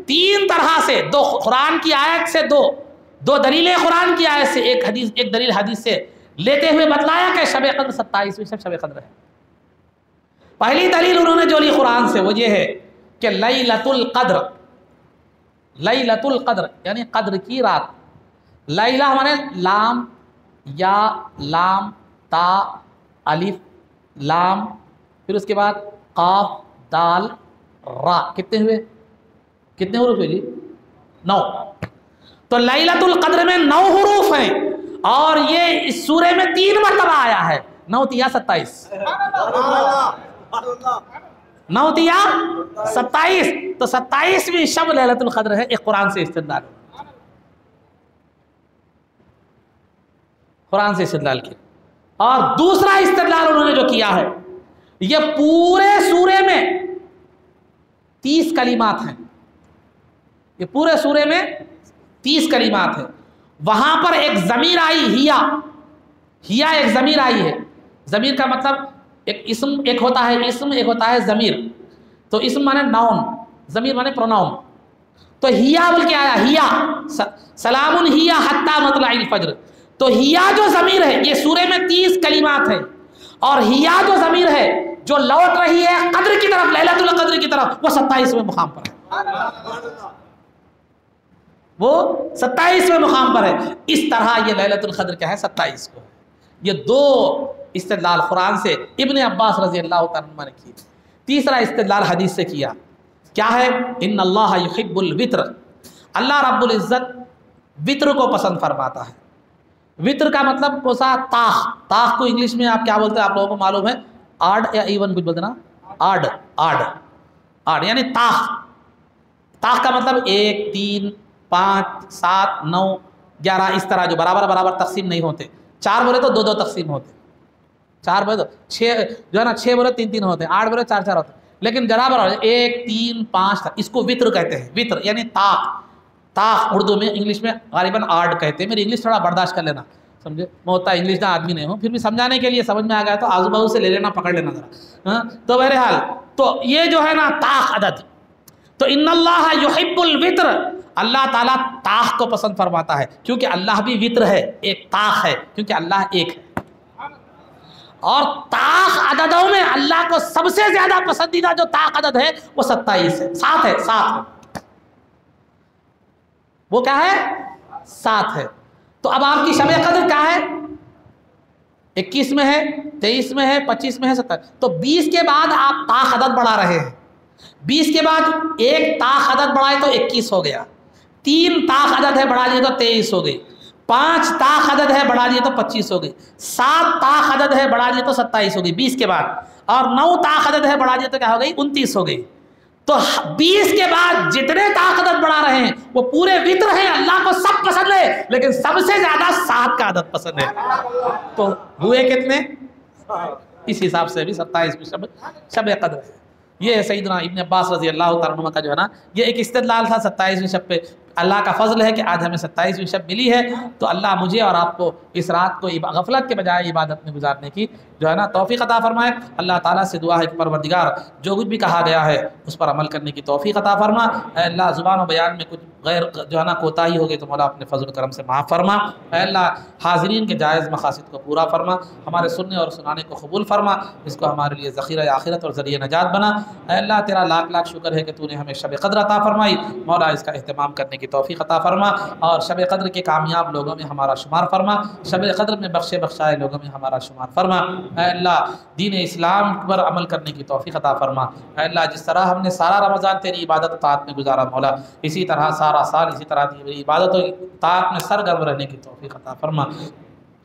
تین طرح سے، دو قرآن کی آیت سے، دو دلیلیں قرآن کی آیت سے، ایک دلیل حدیث سے لیتے ہوئے بتلایا کہ شب قدر 27ویں شب شب قدر ہے۔ پہلی دلیل انہوں نے جو لی قرآن سے وہ یہ ہے کہ لیلۃ القدر، لیلۃ القدر یعنی قدر کی رات، لیلہ مانے لام یا لام تا الف لام، پھر اس کے بعد قاف دال را، کتنے ہوئے؟ کتنے حروف ہوئے جی؟ 9۔ تو لیلۃ القدر میں 9 حروف ہیں اور یہ اس سورے میں 3 مرتبہ آیا ہے، 9 یا 27۔ 9 دیا 27، تو 27ویں شب لیلۃ القدر ہے، ایک قرآن سے استدلال، قرآن سے استدلال کیا۔ اور دوسرا استدلال انہوں نے جو کیا ہے، یہ پورے سورے میں 30 کلمات ہیں، یہ پورے سورے میں 30 کلمات ہیں، وہاں پر ایک ضمیر آئی ہیا ایک ضمیر آئی ہے۔ ضمیر کا مطلب ایک اسم، ایک ہوتا ہے اسم، ایک ہوتا ہے ضمیر۔ تو اسم مانے ناؤن، ضمیر مانے پروناؤن۔ تو ہیا بول کے آیا، ہیا سلام ہیا حتی مطلع الفجر۔ تو ہیا جو ضمیر ہے، یہ سورے میں 30 کلمات ہیں، اور ہیا جو ضمیر ہے جو لوٹ رہی ہے قدر کی طرف، لیلۃ القدر کی طرف، وہ 27ویں مقام پر ہے، وہ 27ویں مقام پر ہے۔ اس طرح یہ لیلۃ القدر کیا ہے، 27 کو ہے۔ یہ دو استدلال قرآن سے ابن عباس رضی اللہ تعالیٰ عنہ نے کی۔ تیسرا استدلال حدیث سے کیا، کیا ہے؟ ان اللہ یحب الوتر، اللہ رب العزت وطر کو پسند فرماتا ہے۔ وطر کا مطلب کوسا طاق کو انگلش میں آپ کیا بولتے ہیں، آپ لوگوں کو معلوم ہے؟ آڈ یا ایون کچھ بولتے نا، آڈ یعنی طاق کا مطلب 1 3 5 7 9 11 اس طرح جو برابر تقسیم نہیں ہوتے۔ 4 بولے تو 2 تقسیم ہوتے، 4 بولے تو 6 جو ہے نا، 6 بولے 3 ہوتے، 8 بولے 4 ہوتے، لیکن برابر 1 3 5 اس کو وطر کہتے ہیں۔ وطر یعنی طاق اردو میں، انگلش میں غالباً آڈ کہتے ہیں۔ میری انگلش تھوڑا برداشت کر لینا، سمجھے، میں ہوتا انگلش دا آدمی نہیں ہوں، پھر بھی سمجھانے کے لیے سمجھ میں آ گیا تو آزو بازو سے لے لینا، پکڑ لینا ذرا۔ تو بہرحال تو یہ جو ہے نا طاق عدد، تو ان اللہ یحب الوتر، اللہ تعالیٰ طاق کو پسند فرماتا ہے، کیونکہ اللہ بھی وطر ہے، ایک طاق ہے، کیونکہ اللہ ایک ہے۔ اور طاق عددوں میں اللہ کو سب سے زیادہ پسندیدہ جو طاق عدد ہے وہ 27 ہے، 7 ہے۔ وہ کیا ہے؟ 7 ہے۔ تو اب آپ کی شب قدر کیا ہے؟ 21 میں ہے، 23 میں ہے، 25 میں ہے، 27۔ تو 20 کے بعد آپ طاق عدد بڑھا رہے ہیں۔ 20 کے بعد ایک طاق عدد بڑھائے تو 21 ہو گیا، 3 طاق عدد ہے بڑھا دیے تو 23 ہو گئی، 5 طاق عدد ہے بڑھا دیے تو 25 ہو گئی، 7 طاق عدد ہے بڑھا دیے تو 27 ہو گئی 20 کے بعد، اور 9 طاق عدد ہے بڑھا دیے تو کیا ہو گئی؟ 29 ہو گئی۔ تو 20 کے بعد جتنے طاق عدد بڑھا رہے ہیں وہ پورے وطر ہیں، اللہ کو سب پسند ہے، لیکن سب سے زیادہ 7 کا عدد پسند ہے۔ تو ہوئے کتنے؟ اس حساب سے بھی 27 شب قدر ہے۔ یہ سیدنا ابن عباس رضی اللہ تعالیٰ عنہ کا جو ہے نا، یہ ایک استدلال تھا 27ویں شب پہ۔ اللہ کا فضل ہے کہ آج ہمیں 27ویں شب ملی ہے، تو اللہ مجھے اور آپ کو اس رات کو غفلت کے بجائے عبادت میں گزارنے کی جو ہے نا توفیق عطا فرمائے۔ اللہ تعالیٰ سے دعا ہے کہ پروردگار جو کچھ بھی کہا گیا ہے اس پر عمل کرنے کی توفیق عطا فرما۔ اے اللہ زبان و بیان میں کچھ غیر جو ہے نا کوتاہی ہوگی تو مولا اپنے فضل و کرم سے معاف فرما۔ اے اللہ حاضرین کے جائز مقاصد کو پورا فرما، ہمارے سننے اور سنانے کو قبول فرما، اس کو ہمارے لیے ذخیرہ آخرت اور ذریعہ نجات بنا۔ اے اللہ تیرا لاکھ شکر ہے کہ تو نے ہمیں شب قدر عطا فرمائی، مولا اس کا اہتمام کرنے کی توفیق عطا فرما، اور شب قدر کے کامیاب لوگوں میں ہمارا شمار فرما، شب قدر میں بخشائے لوگوں میں ہمارا شمار فرما۔ اے اللہ دین اسلام پر عمل کرنے کی توفیق عطا فرما۔ اے اللہ جس طرح ہم نے سارا رمضان تیری عبادت و طاعت میں گزارا مولا، اسی طرح سارا سال اسی طرح تیری عبادت و طاعت میں سرگرم رہنے کی توفیق عطا فرما۔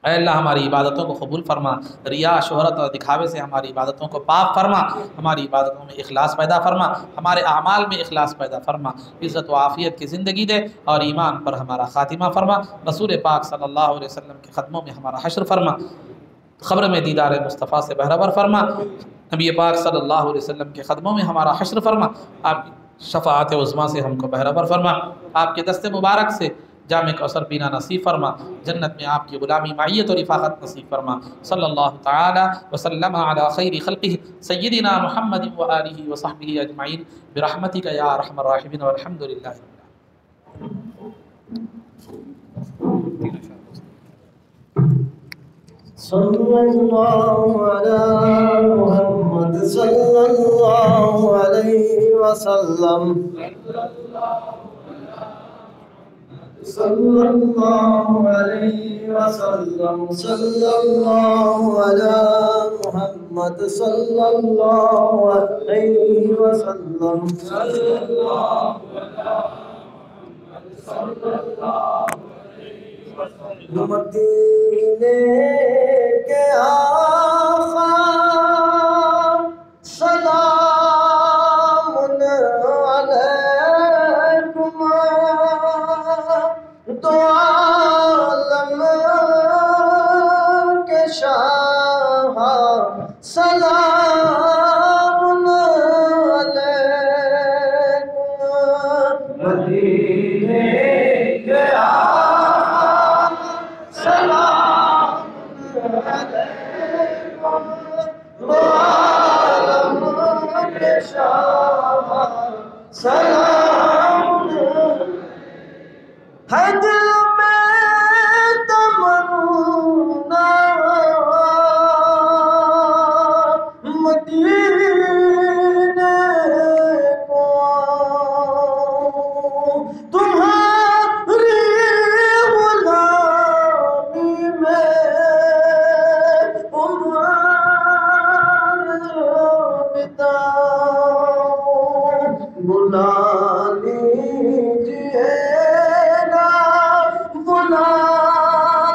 اے اللہ ہماری عبادتوں کو قبول فرما، ریا، شہرت اور دکھاوے سے ہماری عبادتوں کو پاک فرما، ہماری عبادتوں میں اخلاص پیدا فرما، ہمارے اعمال میں اخلاص پیدا فرما، عزت و عافیت کی زندگی دے اور ایمان پر ہمارا خاتمہ فرما، رسول پاک صلی اللہ علیہ وسلم کے قدموں میں ہمارا حشر فرما، خبر میں دیدار مصطفیٰ سے بہرور فرما، نبی پاک صلی اللہ علیہ وسلم کے قدموں میں ہمارا حشر فرما، آپ کی شفاعت عظمیٰ سے ہم کو بہرور فرما، آپ کے دست مبارک سے جامع کوثر پینا نصیب فرما، جنت میں آپ کی غلامی معیت اور رفاقت نصیب فرما۔ صلی اللہ تعالی وسلم علی خیر خلقہ سیدنا محمد و آلہ و صحبہ اجمعین برحمتک یا ارحم الراحمین والحمد للہ رب العالمین۔ صلی اللہ علی محمد صلی اللہ علیہ وسلم، صلی اللہ علیہ وسلم، صلی اللہ علی محمد صلی اللہ علیہ وسلم، صلی اللہ مدینے کے آقا سلام دو عالم کے شاہ سلام علیکم مدینے کے آقا سلام علیکم دو عالم کے شاہ سلام ہے دل میں تمنا مدینے کو تمہاری غلامی میں عمر بتاؤں بلا لیجیے گا بلا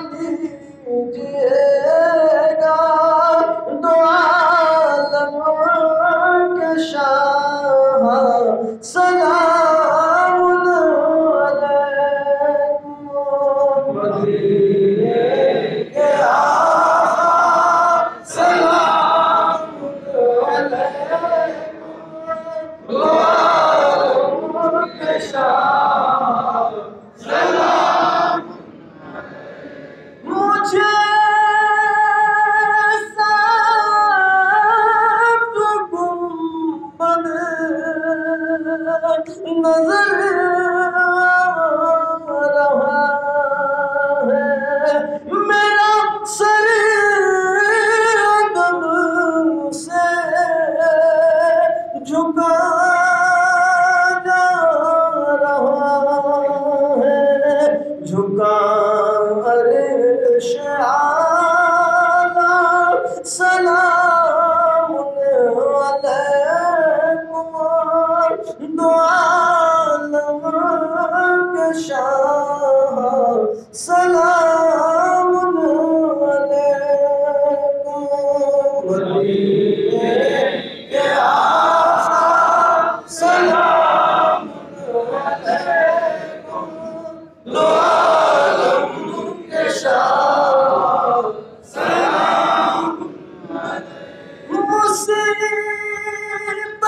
لیجیے گا دو عالم کے شاہ سلام علیکم مدینے کے آقا سلام علیکم دو عالم کے شاہ سلام مجھے سات گنبد نظر رہا ہے میرا سر ادب سے جھکا جا رہا ہے جھکا عرش اعلیٰ سلام علیکم دو عالم کے شاہ سلام علیکم مدینے کے آقا سلام علیکم دو عالم کے شاہ سلام علیکم مصیبت